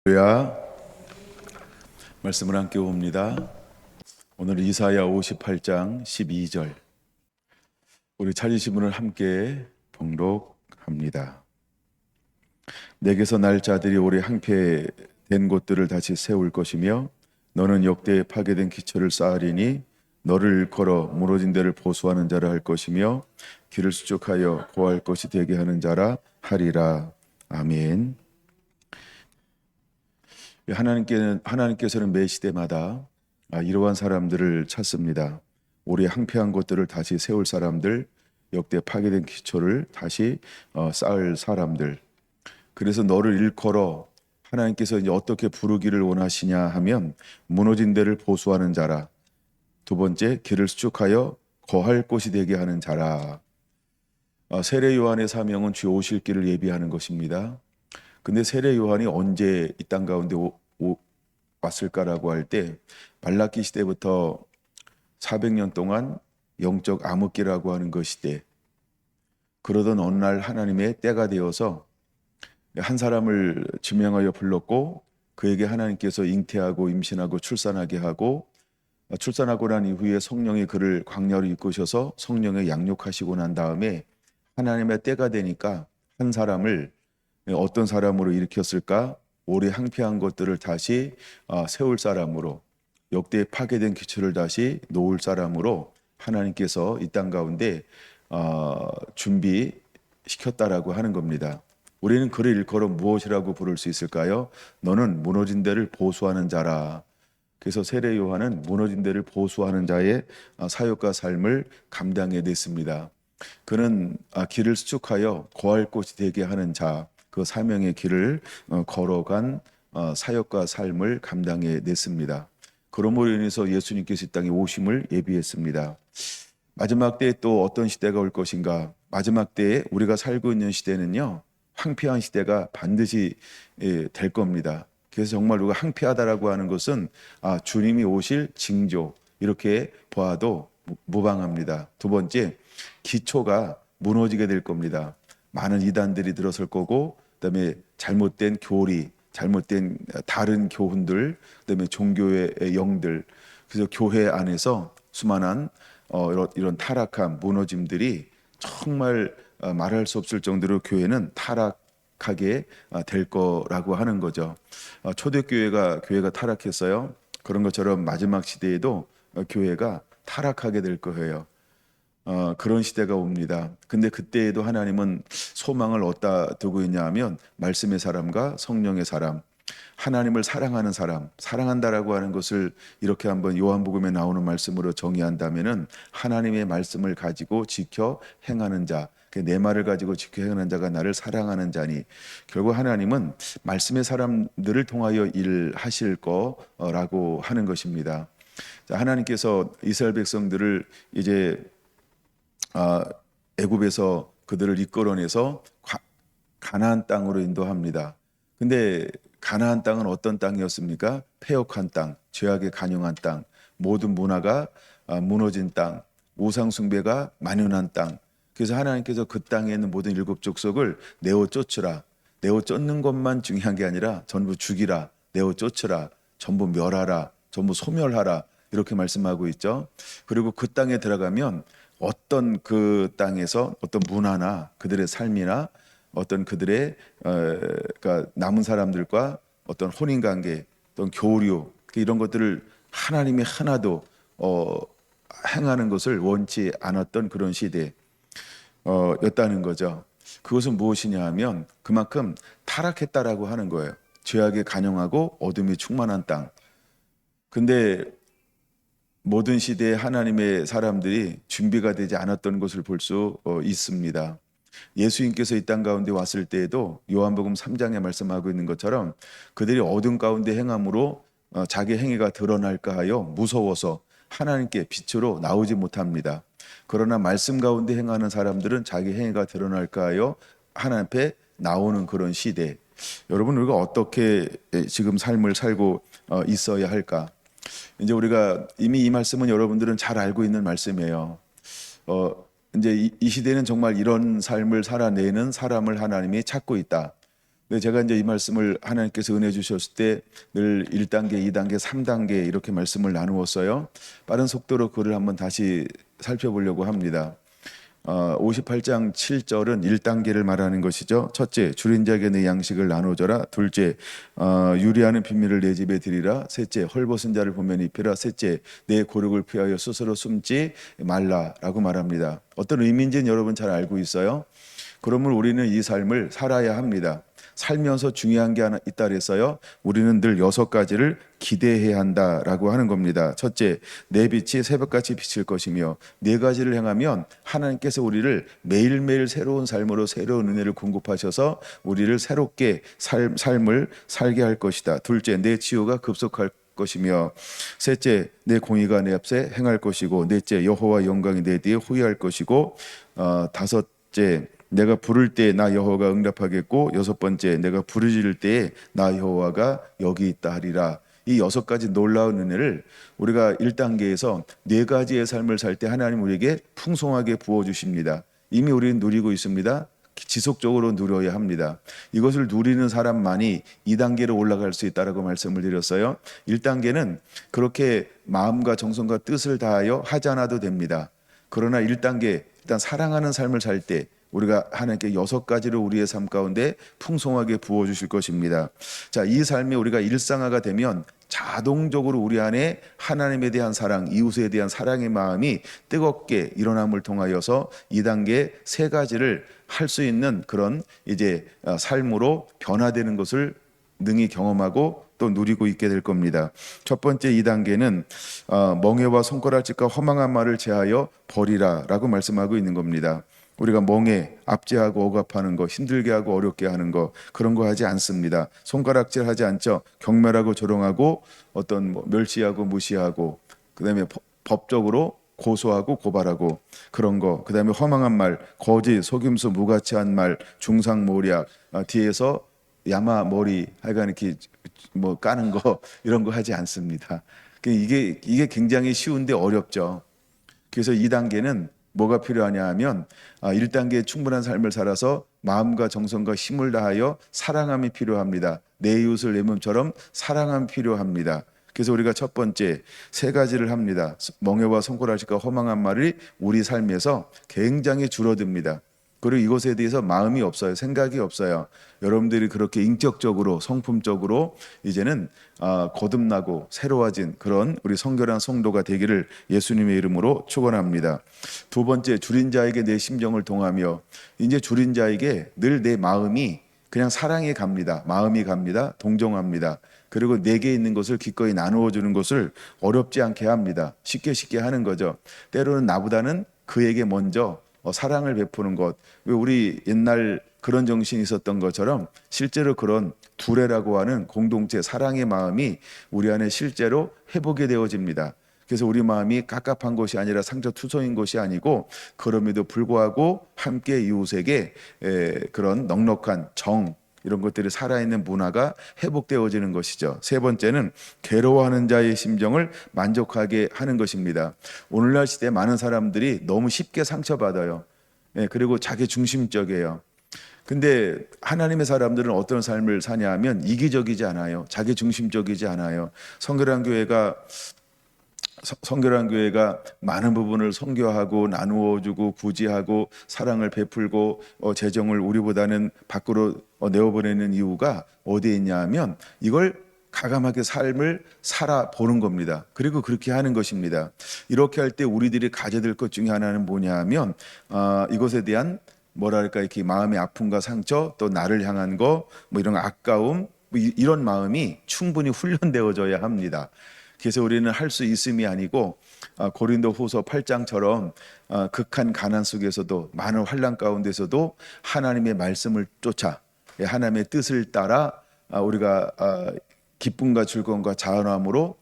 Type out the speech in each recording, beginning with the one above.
할렐루야. 말씀을 함께 봅니다. 오늘 이사야 58장 12절. 우리 찾으신 분을 함께 봉독합니다. 내게서 날 자들이 오래 항폐된 곳들을 다시 세울 것이며 너는 역대에 파괴된 기초를 쌓으리니 너를 일컬어 무너진 데를 보수하는 자라 할 것이며 길을 수축하여 고할 것이 되게 하는 자라 하리라. 아멘. 하나님께서는 매 시대마다 이러한 사람들을 찾습니다. 오래 항폐한 것들을 다시 세울 사람들, 역대 파괴된 기초를 다시 쌓을 사람들. 그래서 너를 일컬어 하나님께서 이제 어떻게 부르기를 원하시냐 하면 무너진 데를 보수하는 자라. 두 번째, 길을 수축하여 거할 곳이 되게 하는 자라. 세례 요한의 사명은 주 오실 길을 예비하는 것입니다. 근데 세례 요한이 언제 이 땅 가운데 왔을까라고 할 때 발라기 시대부터 400년 동안 영적 암흑기라고 하는 그 시대, 그러던 어느 날 하나님의 때가 되어서 한 사람을 지명하여 불렀고 그에게 하나님께서 잉태하고 임신하고 출산하게 하고 출산하고 난 이후에 성령이 그를 광야로 이끄셔서 성령에 양육하시고 난 다음에 하나님의 때가 되니까 한 사람을 어떤 사람으로 일으켰을까? 오래 항폐한 것들을 다시 세울 사람으로, 역대에 파괴된 기초를 다시 놓을 사람으로 하나님께서 이 땅 가운데 준비시켰다라고 하는 겁니다. 우리는 그를 일컬어 무엇이라고 부를 수 있을까요? 너는 무너진 데를 보수하는 자라. 그래서 세례 요한은 무너진 데를 보수하는 자의 사역과 삶을 감당해냈습니다. 그는 길을 수축하여 거할 곳이 되게 하는 자, 그 사명의 길을 걸어간 사역과 삶을 감당해냈습니다. 그러므로 인해서 예수님께서 이 땅에 오심을 예비했습니다. 마지막 때에 또 어떤 시대가 올 것인가? 마지막 때에 우리가 살고 있는 시대는요, 황폐한 시대가 반드시 될 겁니다. 그래서 정말 우리가 항폐하다라고 하는 것은 주님이 오실 징조, 이렇게 보아도 무방합니다. 두 번째, 기초가 무너지게 될 겁니다. 많은 이단들이 들어설 거고, 그다음에 잘못된 교리, 잘못된 다른 교훈들, 그다음에 종교의 영들, 그래서 교회 안에서 수많은 이런 타락함, 무너짐들이 정말 말할 수 없을 정도로 교회는 타락하게 될 거라고 하는 거죠. 초대교회가 타락했어요. 그런 것처럼 마지막 시대에도 교회가 타락하게 될 거예요. 그런 시대가 옵니다. 근데 그때에도 하나님은 소망을 어디다 두고 있냐 하면 말씀의 사람과 성령의 사람, 하나님을 사랑하는 사람, 사랑한다라고 하는 것을 이렇게 한번 요한복음에 나오는 말씀으로 정의한다면은 하나님의 말씀을 가지고 지켜 행하는 자, 내 말을 가지고 지켜 행하는 자가 나를 사랑하는 자니, 결국 하나님은 말씀의 사람들을 통하여 일하실 거라고 하는 것입니다. 자, 하나님께서 이스라엘 백성들을 이제 애굽에서 그들을 이끌어내서 가나안 땅으로 인도합니다. 근데 가나안 땅은 어떤 땅이었습니까? 패역한 땅, 죄악에 간용한 땅, 모든 문화가 무너진 땅, 우상 숭배가 만연한 땅. 그래서 하나님께서 그 땅에 있는 모든 일곱 족속을 내어 쫓으라. 내어 쫓는 것만 중요한 게 아니라 전부 죽이라, 내어 쫓으라, 전부 멸하라, 전부 소멸하라, 이렇게 말씀하고 있죠. 그리고 그 땅에 들어가면 어떤 그 땅에서 어떤 문화나 그들의 삶이나 어떤 그들의 그러니까 남은 사람들과 어떤 혼인관계, 어떤 교류, 이런 것들을 하나님이 하나도 행하는 것을 원치 않았던 그런 시대였다는 거죠. 그것은 무엇이냐 하면 그만큼 타락했다라고 하는 거예요. 죄악에 간영하고 어둠이 충만한 땅. 근데 모든 시대에 하나님의 사람들이 준비가 되지 않았던 것을 볼 수 있습니다. 예수님께서 이 땅 가운데 왔을 때에도 요한복음 3장에 말씀하고 있는 것처럼 그들이 어둠 가운데 행함으로 자기 행위가 드러날까 하여 무서워서 하나님께 빛으로 나오지 못합니다. 그러나 말씀 가운데 행하는 사람들은 자기 행위가 드러날까 하여 하나님 앞에 나오는 그런 시대. 여러분, 우리가 어떻게 지금 삶을 살고 있어야 할까? 이제 우리가 이미 이 말씀은 여러분들은 잘 알고 있는 말씀이에요. 이제 이 시대는 정말 이런 삶을 살아내는 사람을 하나님이 찾고 있다. 네, 제가 이제 이 말씀을 하나님께서 은혜 주셨을 때 늘 1단계, 2단계, 3단계 이렇게 말씀을 나누었어요. 빠른 속도로 그를 한번 다시 살펴보려고 합니다. 58장 7절은 1단계를 말하는 것이죠. 첫째, 줄인 자에게 내 양식을 나눠줘라. 둘째, 유리하는 빈민을 내 집에 들이라. 셋째, 헐벗은 자를 보면 입히라. 셋째, 내 고륙을 피하여 스스로 숨지 말라라고 말합니다. 어떤 의미인지는 여러분 잘 알고 있어요. 그러면 우리는 이 삶을 살아야 합니다. 살면서 중요한 게 하나 있다 그랬어요. 우리는 늘 6가지를 기대해야 한다라고 하는 겁니다. 첫째, 내 빛이 새벽같이 비칠 것이며 4가지를 행하면 하나님께서 우리를 매일매일 새로운 삶으로 새로운 은혜를 공급하셔서 우리를 새롭게 삶을 살게 할 것이다. 둘째, 내 치유가 급속할 것이며 셋째, 내 공의가 내 앞에 행할 것이고 넷째, 여호와 영광이 내 뒤에 후회할 것이고 다섯째, 내가 부를 때 나 여호와가 응답하겠고 여섯 번째, 내가 부르짖을 때에 나 여호와가 여기 있다 하리라. 이 6가지 놀라운 은혜를 우리가 1단계에서 4가지의 삶을 살 때 하나님 우리에게 풍성하게 부어주십니다. 이미 우리는 누리고 있습니다. 지속적으로 누려야 합니다. 이것을 누리는 사람만이 2단계로 올라갈 수 있다라고 말씀을 드렸어요. 1단계는 그렇게 마음과 정성과 뜻을 다하여 하지 않아도 됩니다. 그러나 1단계, 일단 사랑하는 삶을 살 때 우리가 하나님께 6가지로 우리의 삶 가운데 풍성하게 부어주실 것입니다. 자, 이 삶이 우리가 일상화가 되면 자동적으로 우리 안에 하나님에 대한 사랑, 이웃에 대한 사랑의 마음이 뜨겁게 일어남을 통하여서 2단계 3가지를 할 수 있는 그런 이제 삶으로 변화되는 것을 능히 경험하고 또 누리고 있게 될 겁니다. 첫 번째 2단계는 멍에와 손가락질과 허망한 말을 제하여 버리라라고 말씀하고 있는 겁니다. 우리가 멍에 압제하고 억압하는 거, 힘들게 하고 어렵게 하는 거, 그런 거 하지 않습니다. 손가락질 하지 않죠. 경멸하고 조롱하고 어떤 멸시하고 무시하고, 그다음에 법적으로 고소하고 고발하고 그런 거, 그다음에 허망한 말, 거짓, 속임수, 무가치한 말, 중상모략, 뒤에서 야마 머리 하여간 이렇게 뭐 까는 거 이런 거 하지 않습니다. 이게 굉장히 쉬운데 어렵죠. 그래서 2단계는 뭐가 필요하냐 하면 1단계에 충분한 삶을 살아서 마음과 정성과 힘을 다하여 사랑함이 필요합니다. 내 이웃을 내 몸처럼 사랑함이 필요합니다. 그래서 우리가 첫 번째 3가지를 합니다. 멍에와 손가락질과 허망한 말이 우리 삶에서 굉장히 줄어듭니다. 그리고 이것에 대해서 마음이 없어요. 생각이 없어요. 여러분들이 그렇게 인격적으로 성품적으로 이제는 거듭나고 새로워진 그런 우리 성결한 성도가 되기를 예수님의 이름으로 축원합니다. 두 번째, 줄인 자에게 내 심정을 동하며, 이제 줄인 자에게 늘 내 마음이 그냥 사랑이 갑니다. 마음이 갑니다. 동정합니다. 그리고 내게 있는 것을 기꺼이 나누어 주는 것을 어렵지 않게 합니다. 쉽게 하는 거죠. 때로는 나보다는 그에게 먼저 사랑을 베푸는 것. 왜 우리 옛날 그런 정신이 있었던 것처럼 실제로 그런 두레라고 하는 공동체 사랑의 마음이 우리 안에 실제로 회복이 되어집니다. 그래서 우리 마음이 깝깝한 것이 아니라 상처투성인 것이 아니고, 그럼에도 불구하고 함께 이웃에게 그런 넉넉한 정, 이런 것들이 살아있는 문화가 회복되어지는 것이죠. 세 번째는 괴로워하는 자의 심정을 만족하게 하는 것입니다. 오늘날 시대에 많은 사람들이 너무 쉽게 상처받아요. 그리고 자기 중심적이에요. 근데 하나님의 사람들은 어떤 삶을 사냐 하면 이기적이지 않아요. 자기 중심적이지 않아요. 성결한 교회가 많은 부분을 선교하고 나누어주고 구제하고 사랑을 베풀고 재정을 우리보다는 밖으로 내어보내는 이유가 어디에 있냐 하면 이걸 가감하게 삶을 살아보는 겁니다. 그리고 그렇게 하는 것입니다. 이렇게 할 때 우리들이 가져야 될 것 중에 하나는 뭐냐 하면 이것에 대한 뭐랄까 이렇게 마음의 아픔과 상처, 또 나를 향한 거, 뭐 이런 아까움, 뭐 이런 마음이 충분히 훈련되어져야 합니다. 그래서 우리는 할 수 있음이 아니고 고린도후서 8장처럼 극한 가난 속에서도 많은 환난 가운데서도 하나님의 말씀을 쫓아 하나님의 뜻을 따라 우리가 기쁨과 즐거움과 자원함으로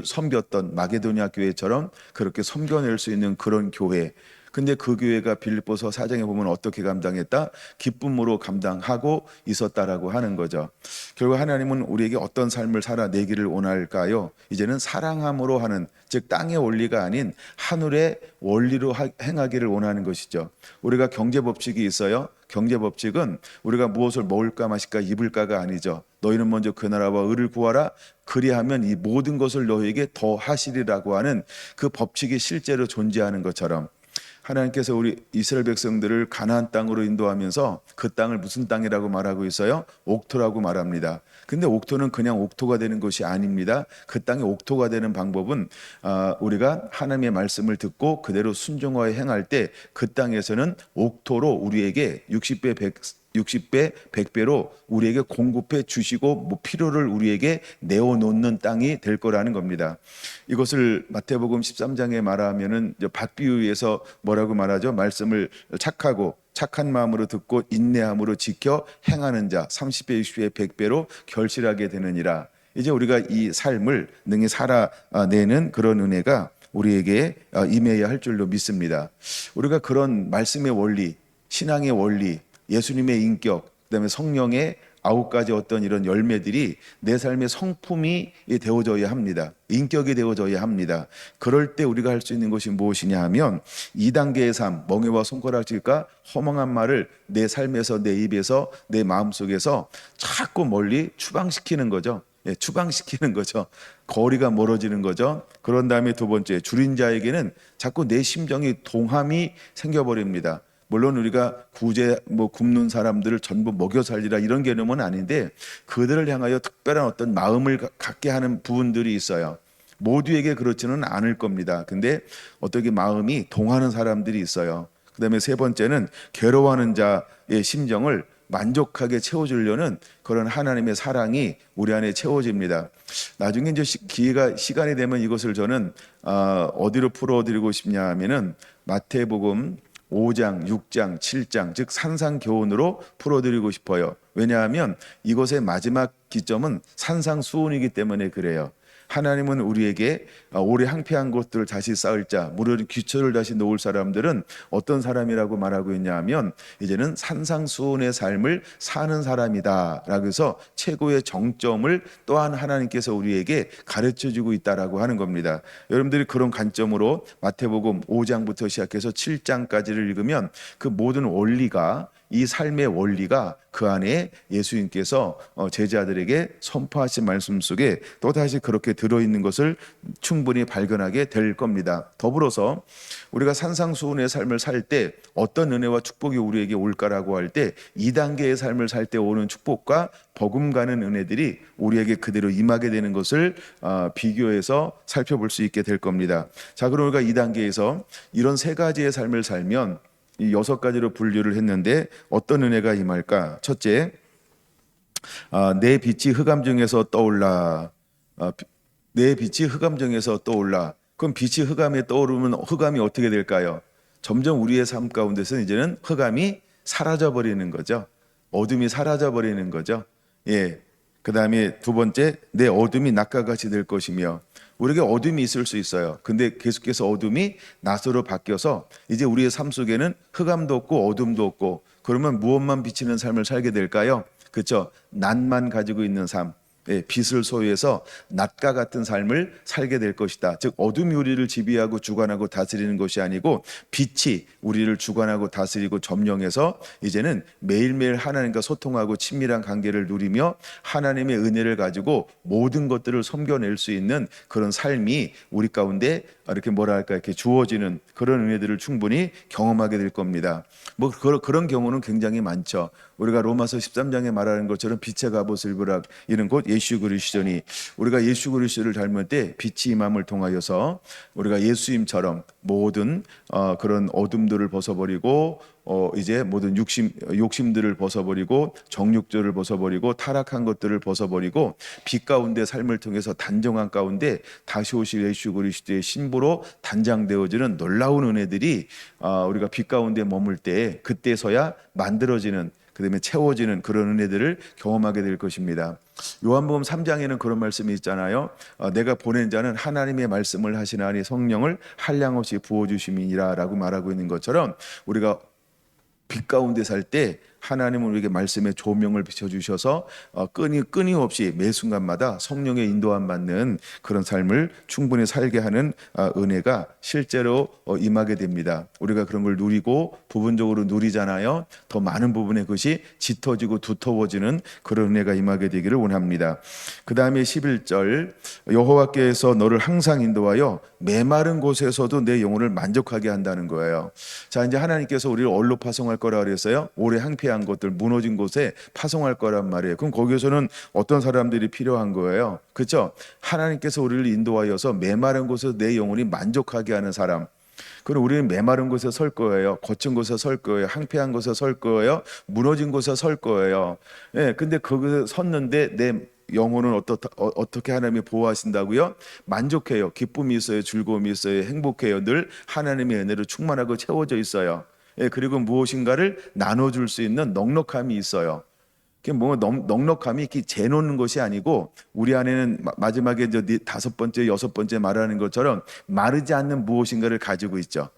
섬겼던 마게도니아 교회처럼 그렇게 섬겨낼 수 있는 그런 교회, 근데 그 교회가 빌립보서 4장에 보면 어떻게 감당했다? 기쁨으로 감당하고 있었다라고 하는 거죠. 결국 하나님은 우리에게 어떤 삶을 살아내기를 원할까요? 이제는 사랑함으로 하는, 즉 땅의 원리가 아닌 하늘의 원리로 행하기를 원하는 것이죠. 우리가 경제 법칙이 있어요. 경제 법칙은 우리가 무엇을 먹을까 마실까 입을까가 아니죠. 너희는 먼저 그 나라와 의를 구하라. 그리하면 이 모든 것을 너희에게 더 하시리라고 하는 그 법칙이 실제로 존재하는 것처럼, 하나님께서 우리 이스라엘 백성들을 가나안 땅으로 인도하면서 그 땅을 무슨 땅이라고 말하고 있어요? 옥토라고 말합니다. 근데 옥토는 그냥 옥토가 되는 것이 아닙니다. 그 땅의 옥토가 되는 방법은 우리가 하나님의 말씀을 듣고 그대로 순종하여 행할 때 그 땅에서는 옥토로 우리에게 60배, 100배로 우리에게 공급해 주시고 뭐 필요를 우리에게 내어놓는 땅이 될 거라는 겁니다. 이것을 마태복음 13장에 말하면은 밭비유에서 뭐라고 말하죠? 말씀을 착한 마음으로 듣고 인내함으로 지켜 행하는 자 30배, 60배, 100배로 결실하게 되느니라. 이제 우리가 이 삶을 능히 살아내는 그런 은혜가 우리에게 임해야 할 줄로 믿습니다. 우리가 그런 말씀의 원리, 신앙의 원리, 예수님의 인격, 그다음에 성령의 9가지 어떤 이런 열매들이 내 삶의 성품이 되어져야 합니다. 인격이 되어져야 합니다. 그럴 때 우리가 할 수 있는 것이 무엇이냐 하면 2단계의 삶, 멍에와 손가락질과 허망한 말을 내 삶에서, 내 입에서, 내 마음속에서 자꾸 멀리 추방시키는 거죠. 추방시키는 거죠. 거리가 멀어지는 거죠. 그런 다음에 두 번째, 줄인 자에게는 자꾸 내 심정이 동함이 생겨버립니다. 물론 우리가 굶는 사람들을 전부 먹여 살리라 이런 개념은 아닌데, 그들을 향하여 특별한 어떤 마음을 갖게 하는 부분들이 있어요. 모두에게 그렇지는 않을 겁니다. 근데 어떻게 마음이 동하는 사람들이 있어요. 그 다음에 세 번째는 괴로워하는 자의 심정을 만족하게 채워주려는 그런 하나님의 사랑이 우리 안에 채워집니다. 나중에 이제 시간이 되면 이것을 저는 어디로 풀어드리고 싶냐 하면은 마태복음 5장, 6장, 7장, 즉 산상교훈으로 풀어드리고 싶어요. 왜냐하면 이것의 마지막 기점은 산상수훈이기 때문에 그래요. 하나님은 우리에게 오래 항폐한 것들을 다시 쌓을 자, 무릇 귀처를 다시 놓을 사람들은 어떤 사람이라고 말하고 있냐 하면 이제는 산상수훈의 삶을 사는 사람이다 라고 해서 최고의 정점을 또한 하나님께서 우리에게 가르쳐주고 있다라고 하는 겁니다. 여러분들이 그런 관점으로 마태복음 5장부터 시작해서 7장까지를 읽으면 그 모든 원리가, 이 삶의 원리가 그 안에 예수님께서 제자들에게 선포하신 말씀 속에 또다시 그렇게 들어있는 것을 충분히 발견하게 될 겁니다. 더불어서 우리가 산상수훈의 삶을 살 때 어떤 은혜와 축복이 우리에게 올까라고 할 때 2단계의 삶을 살 때 오는 축복과 버금가는 은혜들이 우리에게 그대로 임하게 되는 것을 비교해서 살펴볼 수 있게 될 겁니다. 자, 그럼 우리가 2단계에서 이런 세 가지의 삶을 살면 이 6가지로 분류를 했는데 어떤 은혜가 임할까? 첫째, 내 빛이 흑암 중에서 떠올라. 내 빛이 흑암 중에서 떠올라. 그럼 빛이 흑암에 떠오르면 흑암이 어떻게 될까요? 점점 우리의 삶 가운데서 이제는 흑암이 사라져 버리는 거죠. 어둠이 사라져 버리는 거죠. 예. 그 다음에 두 번째, 내 어둠이 낮과 같이 될 것이며, 우리에게 어둠이 있을 수 있어요. 근데 계속해서 어둠이 낮으로 바뀌어서 이제 우리의 삶 속에는 흑암도 없고 어둠도 없고, 그러면 무엇만 비치는 삶을 살게 될까요? 그렇죠. 낮만 가지고 있는 삶, 빛을 소유해서 낮과 같은 삶을 살게 될 것이다. 즉 어둠이 우리를 지배하고 주관하고 다스리는 것이 아니고 빛이 우리를 주관하고 다스리고 점령해서 이제는 매일매일 하나님과 소통하고 친밀한 관계를 누리며 하나님의 은혜를 가지고 모든 것들을 섬겨낼 수 있는 그런 삶이 우리 가운데 이렇게 이렇게 주어지는 그런 은혜들을 충분히 경험하게 될 겁니다. 뭐 그런 경우는 굉장히 많죠. 우리가 로마서 13장에 말하는 것처럼 빛의 갑옷을 입으라, 이는 곧 예수 그리스도니, 우리가 예수 그리스도를 닮을 때 빛이 임함을 통하여서 우리가 예수님처럼 모든 그런 어둠들을 벗어버리고 이제 모든 욕심들을 벗어버리고 정욕들을 벗어버리고 타락한 것들을 벗어버리고 빛 가운데 삶을 통해서 단정한 가운데 다시 오실 예수 그리스도의 신부로 단장되어지는 놀라운 은혜들이 우리가 빛 가운데 머물 때 그때서야 만들어지는, 그다음에 채워지는 그런 은혜들을 경험하게 될 것입니다. 요한복음 3장에는 그런 말씀이 있잖아요. 내가 보낸 자는 하나님의 말씀을 하시나니 성령을 한량없이 부어주심이니라라고 말하고 있는 것처럼 우리가 빛 가운데 살 때 하나님은 우리에게 말씀의 조명을 비춰주셔서 끊임없이 매 순간마다 성령의 인도함 받는 그런 삶을 충분히 살게 하는 은혜가 실제로 임하게 됩니다. 우리가 그런 걸 누리고 부분적으로 누리잖아요. 더 많은 부분에 그것이 짙어지고 두터워지는 그런 은혜가 임하게 되기를 원합니다. 그 다음에 11절 여호와께서 너를 항상 인도하여 메마른 곳에서도 내 영혼을 만족하게 한다는 거예요. 자, 이제 하나님께서 우리를 어디로 파송할 거라 그랬어요? 오래 항폐한 것들, 무너진 곳에 파송할 거란 말이에요. 그럼 거기에서는 어떤 사람들이 필요한 거예요? 그렇죠? 하나님께서 우리를 인도하여서 메마른 곳에서 내 영혼이 만족하게 하는 사람. 그럼 우리는 메마른 곳에 설 거예요. 거친 곳에 설 거예요. 항폐한 곳에 설 거예요. 무너진 곳에 설 거예요. 예, 근데 거기서 섰는데 내 영혼은 어떻게 하나님이 보호하신다고요? 만족해요. 기쁨이 있어요. 즐거움이 있어요. 행복해요. 늘 하나님의 은혜로 충만하고 채워져 있어요. 예, 그리고 무엇인가를 나눠줄 수 있는 넉넉함이 있어요. 그게 뭐 넉넉함이 이렇게 재놓는 것이 아니고 우리 안에는 마지막에 다섯 번째, 여섯 번째 말하는 것처럼 마르지 않는 무엇인가를 가지고 있죠.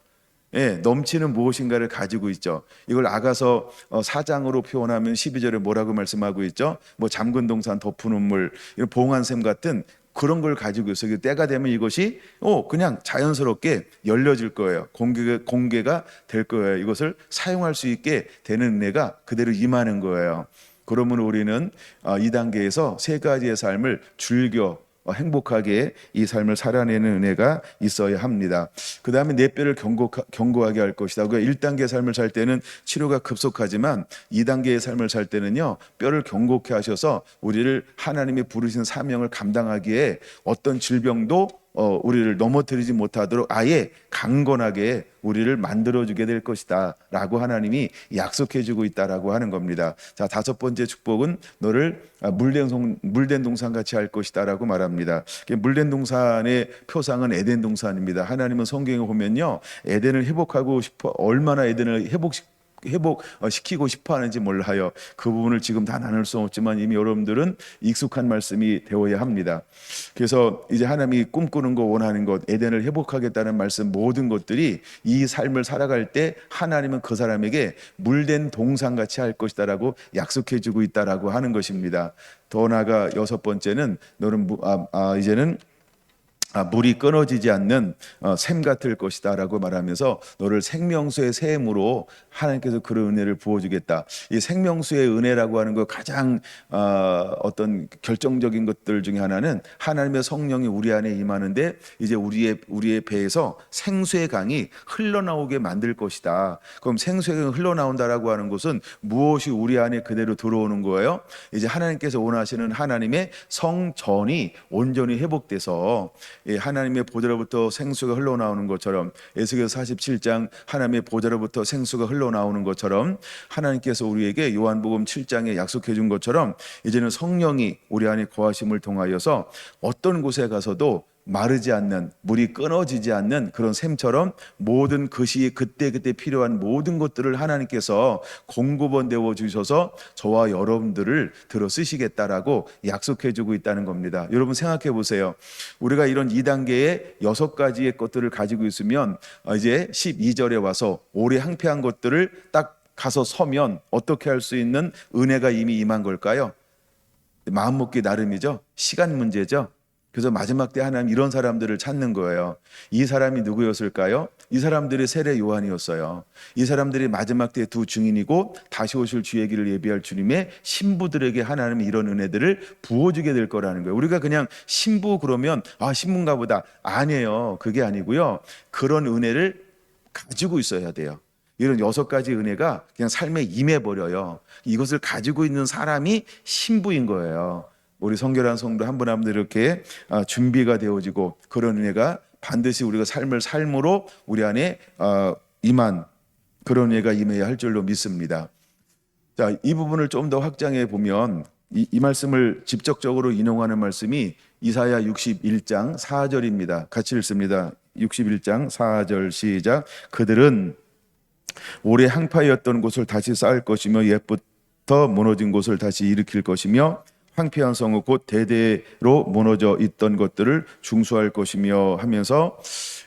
예, 넘치는 무엇인가를 가지고 있죠. 이걸 아가서 4장으로 표현하면 12절에 뭐라고 말씀하고 있죠? 뭐 잠근 동산 덮으는 물, 봉한샘 같은 그런 걸 가지고 있어요. 때가 되면 이것이 그냥 자연스럽게 열려질 거예요. 공개가 될 거예요. 이것을 사용할 수 있게 되는 은혜가 그대로 임하는 거예요. 그러면 우리는 이 단계에서 세 가지의 삶을 즐겨 행복하게 이 삶을 살아내는 은혜가 있어야 합니다. 그 다음에 내 뼈를 견고하게 할 것이다. 그러니까 1단계 삶을 살 때는 치료가 급속하지만 2단계의 삶을 살 때는요, 뼈를 견고케 하셔서 우리를 하나님이 부르신 사명을 감당하기에 어떤 질병도 우리를 넘어뜨리지 못하도록 아예 강건하게 우리를 만들어주게 될 것이다 라고 하나님이 약속해주고 있다라고 하는 겁니다. 자, 다섯 번째 축복은 너를 물된 동산같이 할 것이다 라고 말합니다. 물된 동산의 표상은 에덴 동산입니다. 하나님은 성경에 보면요, 에덴을 회복하고 싶어 얼마나 에덴을 회복시키고 싶어 하는지 몰라요. 그 부분을 지금 다 나눌 수 없지만 이미 여러분들은 익숙한 말씀이 되어야 합니다. 그래서 이제 하나님이 꿈꾸는 것, 원하는 것, 에덴을 회복하겠다는 말씀, 모든 것들이 이 삶을 살아갈 때 하나님은 그 사람에게 물된 동산같이 할 것이다라고 약속해 주고 있다라고 하는 것입니다. 더 나아가 여섯 번째는 너는 이제는 물이 끊어지지 않는 샘 같을 것이다 라고 말하면서 너를 생명수의 샘으로 하나님께서 그런 은혜를 부어주겠다. 이 생명수의 은혜라고 하는 것 가장 어떤 결정적인 것들 중에 하나는 하나님의 성령이 우리 안에 임하는데 이제 우리의 배에서 생수의 강이 흘러나오게 만들 것이다. 그럼 생수의 강이 흘러나온다라고 하는 것은 무엇이 우리 안에 그대로 들어오는 거예요? 이제 하나님께서 원하시는 하나님의 성전이 온전히 회복돼서 하나님의 보좌로부터 생수가 흘러나오는 것처럼 에스겔서 47장 하나님의 보좌로부터 생수가 흘러나오는 것처럼 하나님께서 우리에게 요한복음 7장에 약속해 준 것처럼 이제는 성령이 우리 안에 거하심을 통하여서 어떤 곳에 가서도 마르지 않는, 물이 끊어지지 않는 그런 샘처럼 모든 것이 그때그때 필요한 모든 것들을 하나님께서 공급원 되어 주셔서 저와 여러분들을 들어 쓰시겠다라고 약속해 주고 있다는 겁니다. 여러분 생각해 보세요. 우리가 이런 2단계의 6가지의 것들을 가지고 있으면 이제 12절에 와서 오래 항폐한 것들을 딱 가서 서면 어떻게 할 수 있는 은혜가 이미 임한 걸까요? 마음먹기 나름이죠. 시간 문제죠. 그래서 마지막 때 하나님 이런 사람들을 찾는 거예요. 이 사람이 누구였을까요? 이 사람들이 세례 요한이었어요. 이 사람들이 마지막 때 두 증인이고 다시 오실 주의 길을 예비할 주님의 신부들에게 하나님이 이런 은혜들을 부어주게 될 거라는 거예요. 우리가 그냥 신부 그러면 신부인가 보다. 아니에요. 그게 아니고요. 그런 은혜를 가지고 있어야 돼요. 이런 6가지 은혜가 그냥 삶에 임해버려요. 이것을 가지고 있는 사람이 신부인 거예요. 우리 성결한 성도 한 분 한 분 이렇게 준비가 되어지고 그런 은혜가 반드시 우리가 삶으로 우리 안에 임한 그런 은혜가 임해야 할 줄로 믿습니다. 자, 이 부분을 좀 더 확장해 보면 이 말씀을 직접적으로 인용하는 말씀이 이사야 61장 4절입니다. 같이 읽습니다. 61장 4절 시작. 그들은 오래 항파였던 곳을 다시 쌓을 것이며 옛부터 무너진 곳을 다시 일으킬 것이며 황폐한 성읍 곧 대대로 무너져 있던 것들을 중수할 것이며 하면서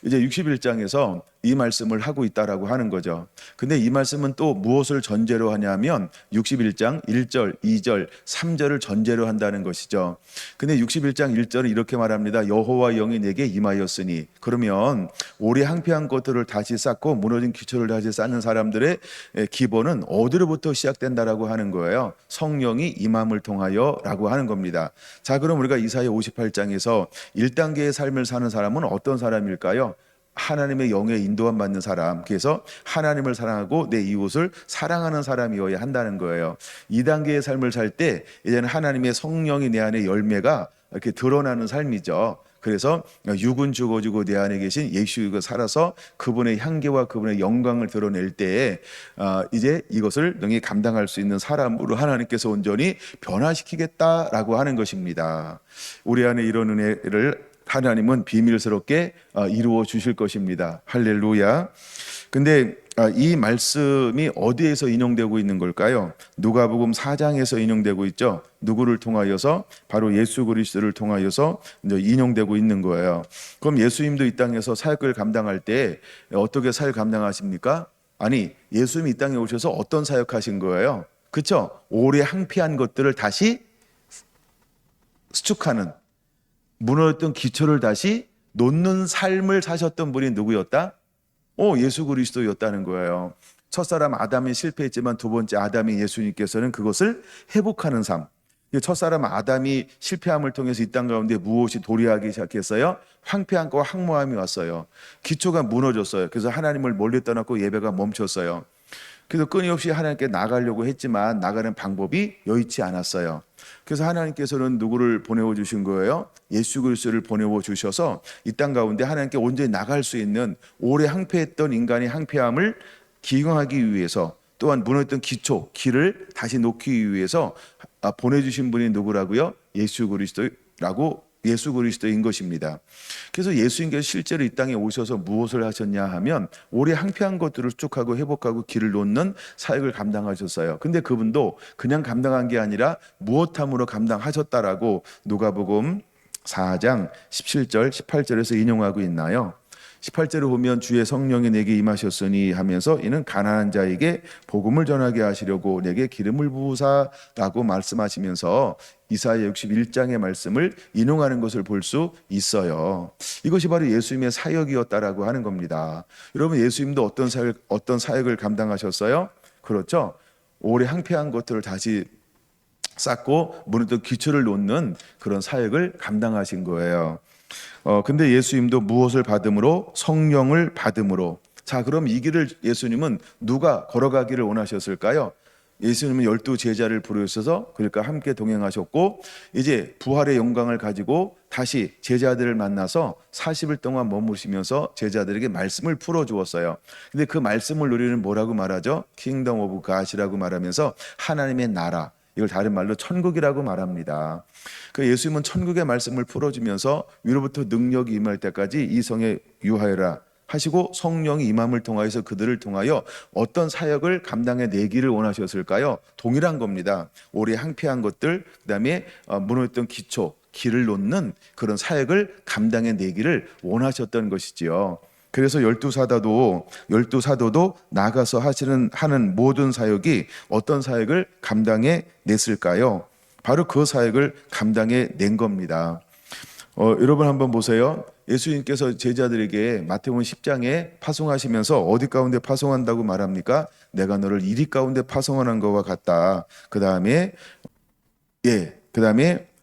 이제 61장에서 이 말씀을 하고 있다라고 하는 거죠. 근데 이 말씀은 또 무엇을 전제로 하냐면 61장 1절, 2절, 3절을 전제로 한다는 것이죠. 근데 61장 1절은 이렇게 말합니다. 여호와 영이 내게 임하였으니. 그러면 오래 항폐한 것들을 다시 쌓고 무너진 기초를 다시 쌓는 사람들의 기본은 어디로부터 시작된다라고 하는 거예요. 성령이 임함을 통하여라고 하는 겁니다. 자, 그럼 우리가 이사야 58장에서 1단계의 삶을 사는 사람은 어떤 사람일까요? 하나님의 영에 인도함 받는 사람, 그래서 하나님을 사랑하고 내 이웃을 사랑하는 사람이어야 한다는 거예요. 2단계의 삶을 살 때 이제는 하나님의 성령이 내 안에 열매가 이렇게 드러나는 삶이죠. 그래서 육은 죽어지고 내 안에 계신 예수가 살아서 그분의 향기와 그분의 영광을 드러낼 때에 이제 이것을 능히 감당할 수 있는 사람으로 하나님께서 온전히 변화시키겠다라고 하는 것입니다. 우리 안에 이런 은혜를 하나님은 비밀스럽게 이루어 주실 것입니다. 할렐루야. 근데 이 말씀이 어디에서 인용되고 있는 걸까요? 누가복음 4장에서 인용되고 있죠. 누구를 통하여서? 바로 예수 그리스도를 통하여서 이제 인용되고 있는 거예요. 그럼 예수님도 이 땅에서 사역을 감당할 때 어떻게 사역 감당하십니까? 아니, 예수님이 이 땅에 오셔서 어떤 사역하신 거예요? 그렇죠? 오래 항폐한 것들을 다시 수축하는, 무너졌던 기초를 다시 놓는 삶을 사셨던 분이 누구였다? 예수 그리스도였다는 거예요. 첫사람 아담이 실패했지만 두 번째 아담인 예수님께서는 그것을 회복하는 삶. 첫사람 아담이 실패함을 통해서 이 땅 가운데 무엇이 도래하기 시작했어요? 황폐함과 황무함이 왔어요. 기초가 무너졌어요. 그래서 하나님을 멀리 떠났고 예배가 멈췄어요. 그래서 끊임없이 하나님께 나가려고 했지만 나가는 방법이 여의치 않았어요. 그래서 하나님께서는 누구를 보내어 주신 거예요? 예수 그리스도를 보내어 주셔서 이 땅 가운데 하나님께 온전히 나갈 수 있는 오래 항폐했던 인간의 항폐함을 기경하기 위해서, 또한 무너졌던 기초, 길을 다시 놓기 위해서 보내주신 분이 누구라고요? 예수 그리스도인 것입니다. 그래서 예수님께서 실제로 이 땅에 오셔서 무엇을 하셨냐 하면 오래 항폐한 것들을 쭉 하고 회복하고 길을 놓는 사역을 감당하셨어요. 근데 그분도 그냥 감당한 게 아니라 무엇함으로 감당하셨다라고 누가복음 4장 17절 18절에서 인용하고 있나요? 18절을 보면 주의 성령이 내게 임하셨으니 하면서 이는 가난한 자에게 복음을 전하게 하시려고 내게 기름을 부으사라고 말씀하시면서 이사야 61장의 말씀을 인용하는 것을 볼 수 있어요. 이것이 바로 예수님의 사역이었다라고 하는 겁니다. 여러분, 예수님도 어떤 사역을 감당하셨어요? 그렇죠? 오래 항폐한 것들을 다시 쌓고 무너졌던 기초를 놓는 그런 사역을 감당하신 거예요. 근데 예수님도 무엇을 받음으로? 성령을 받음으로. 자, 그럼 이 길을 예수님은 누가 걸어가기를 원하셨을까요? 예수님은 12 제자를 부르셔서 그러니까 함께 동행하셨고, 이제 부활의 영광을 가지고 다시 제자들을 만나서 40일 동안 머무시면서 제자들에게 말씀을 풀어주었어요. 근데 그 말씀을 우리는 뭐라고 말하죠? 킹덤 오브 갓이라고 말하면서 하나님의 나라, 이걸 다른 말로 천국이라고 말합니다. 그 예수님은 천국의 말씀을 풀어주면서 위로부터 능력이 임할 때까지 이 성에 유하여라 하시고 성령이 임함을 통하여서 그들을 통하여 어떤 사역을 감당해 내기를 원하셨을까요? 동일한 겁니다. 오래 항폐한 것들, 그다음에 무너졌던 기초, 길을 놓는 그런 사역을 감당해 내기를 원하셨던 것이지요. 그래서 열두 사도도 나가서 하는 모든 사역이 어떤 사역을 감당해 냈을까요? 바로 그 사역을 감당해 낸 겁니다. 여러분 한번 보세요. 예수님께서 제자들에게 마태복음 10장에 파송하시면서 어디 가운데 파송한다고 말합니까? 내가 너를 이리 가운데 파송하는 것과 같다. 그 다음에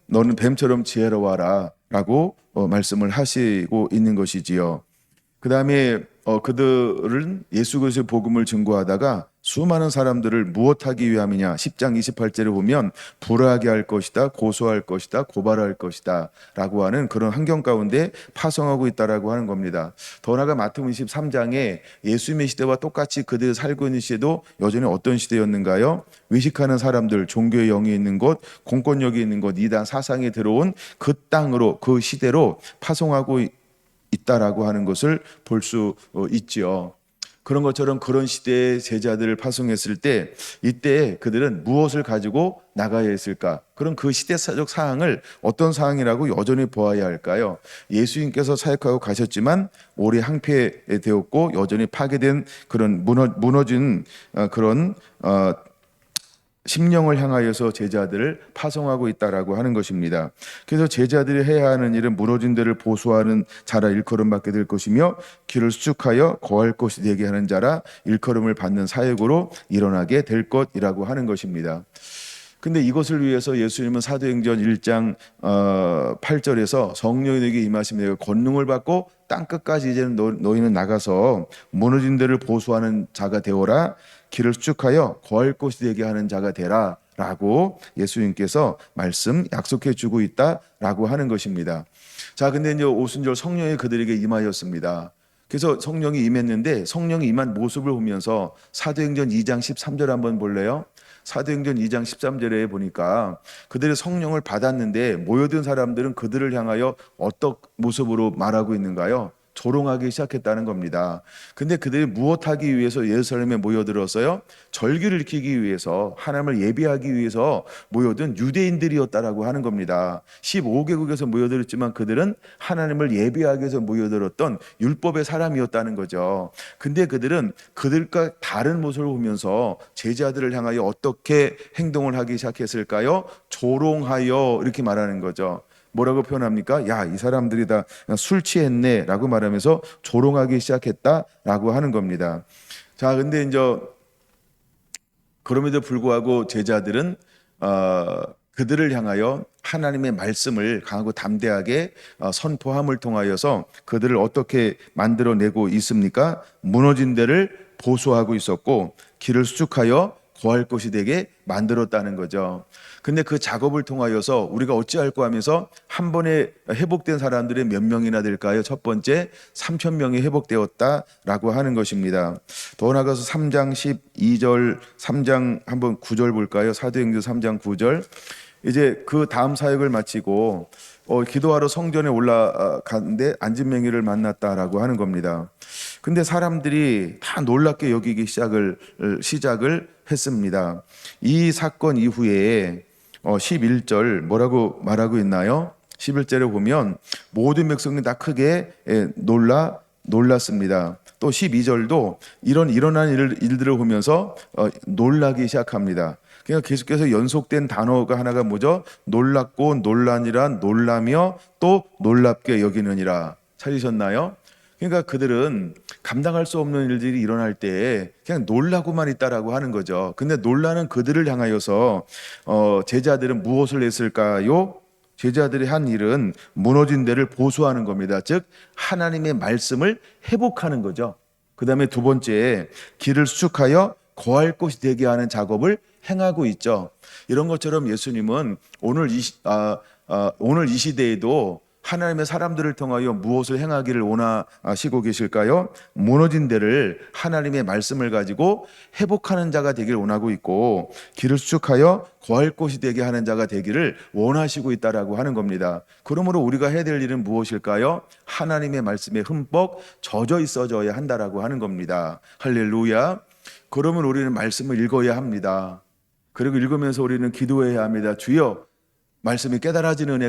너는 뱀처럼 지혜로워라 라고 말씀을 하시고 있는 것이지요. 그 다음에 그들은 예수 그리스도의 복음을 증거하다가 수많은 사람들을 무엇하기 위함이냐? 10장 28절을 보면 불화하게 할 것이다, 고소할 것이다, 고발할 것이다 라고 하는 그런 환경 가운데 파송하고 있다라고 하는 겁니다. 더 나아가 마태복음 23장에 예수님의 시대와 똑같이 그들이 살고 있는 시대도 여전히 어떤 시대였는가요? 외식하는 사람들, 종교의 영이 있는 곳, 공권력이 있는 곳, 이단 사상이 들어온 그 땅으로, 그 시대로 파송하고 있다라고 하는 것을 볼 수 있지요. 그런 것처럼 그런 시대의 제자들을 파송했을 때 이때 그들은 무엇을 가지고 나가야 했을까? 그럼 그 시대사적 사항을 어떤 사항이라고 여전히 보아야 할까요? 예수님께서 사역하고 가셨지만 오래 항폐되었고 여전히 파괴된 그런 무너진 그런 심령을 향하여서 제자들을 파송하고 있다라고 하는 것입니다. 그래서 제자들이 해야 하는 일은 무너진 데를 보수하는 자라 일컬음받게 될 것이며 길을 수축하여 거할 곳이 되게 하는 자라 일컬음을 받는 사역으로 일어나게 될 것이라고 하는 것입니다. 근데 이것을 위해서 예수님은 사도행전 1장 8절에서 성령이 너에게 임하시면 내가 권능을 받고 땅 끝까지 이제는 너희는 나가서 무너진 데를 보수하는 자가 되어라, 길을 수축하여 거할 곳이 되게 하는 자가 되라 라고 예수님께서 말씀 약속해 주고 있다라고 하는 것입니다. 자, 근데 이제 오순절 성령이 그들에게 임하였습니다. 그래서 성령이 임했는데 성령이 임한 모습을 보면서 사도행전 2장 13절 한번 볼래요? 사도행전 2장 13절에 보니까 그들의 성령을 받았는데 모여든 사람들은 그들을 향하여 어떤 모습으로 말하고 있는가요? 조롱하기 시작했다는 겁니다. 근데 그들이 무엇하기 위해서 예루살렘에 모여들었어요? 절기를 지키기 위해서, 하나님을 예배하기 위해서 모여든 유대인들이었다라고 하는 겁니다. 15개국에서 모여들었지만 그들은 하나님을 예배하기 위해서 모여들었던 율법의 사람이었다는 거죠. 근데 그들은 그들과 다른 모습을 보면서 제자들을 향하여 어떻게 행동을 하기 시작했을까요? 조롱하여 이렇게 말하는 거죠. 뭐라고 표현합니까? 야, 이 사람들이 다 술 취했네 라고 말하면서 조롱하기 시작했다라고 하는 겁니다. 자, 근데 이제 그럼에도 불구하고 제자들은 그들을 향하여 하나님의 말씀을 강하고 담대하게 선포함을 통하여서 그들을 어떻게 만들어내고 있습니까? 무너진 데를 보수하고 있었고 길을 수축하여 거할 곳이 되게 만들었다는 거죠. 근데 그 작업을 통하여서 우리가 어찌할까 하면서 한 번에 회복된 사람들이 몇 명이나 될까요? 첫 번째 3,000명이 회복되었다라고 하는 것입니다. 더 나아가서 3장 12절 3장 한번 9절 볼까요? 사도행전 3장 9절. 이제 그 다음 사역을 마치고 기도하러 성전에 올라갔는데 안진맹이를 만났다라고 하는 겁니다. 근데 사람들이 다 놀랍게 여기기 시작을 했습니다. 이 사건 이후에 11절 뭐라고 말하고 있나요? 11절에 보면 모든 백성이 다 크게 놀랐습니다. 또 12절도 일어난 일들을 보면서 놀라기 시작합니다. 그러니까 계속해서 연속된 단어가 하나가 뭐죠? 놀랍고 놀라니라, 놀라며 또 놀랍게 여기느니라. 찾으셨나요? 그러니까 그들은 감당할 수 없는 일들이 일어날 때 그냥 놀라고만 있다라고 하는 거죠. 근데 놀라는 그들을 향하여서 제자들은 무엇을 했을까요? 제자들이 한 일은 무너진 데를 보수하는 겁니다. 즉 하나님의 말씀을 회복하는 거죠. 그 다음에 두 번째, 길을 수축하여 거할 곳이 되게 하는 작업을 행하고 있죠. 이런 것처럼 예수님은 오늘 이 시대에도 하나님의 사람들을 통하여 무엇을 행하기를 원하시고 계실까요? 무너진 데를 하나님의 말씀을 가지고 회복하는 자가 되기를 원하고 있고 길을 수축하여 거할 곳이 되게 하는 자가 되기를 원하시고 있다라고 하는 겁니다. 그러므로 우리가 해야 될 일은 무엇일까요? 하나님의 말씀에 흠뻑 젖어 있어져야 한다라고 하는 겁니다. 할렐루야. 그러면 우리는 말씀을 읽어야 합니다. 그리고 읽으면서 우리는 기도해야 합니다. 주여, 말씀이 깨달아지는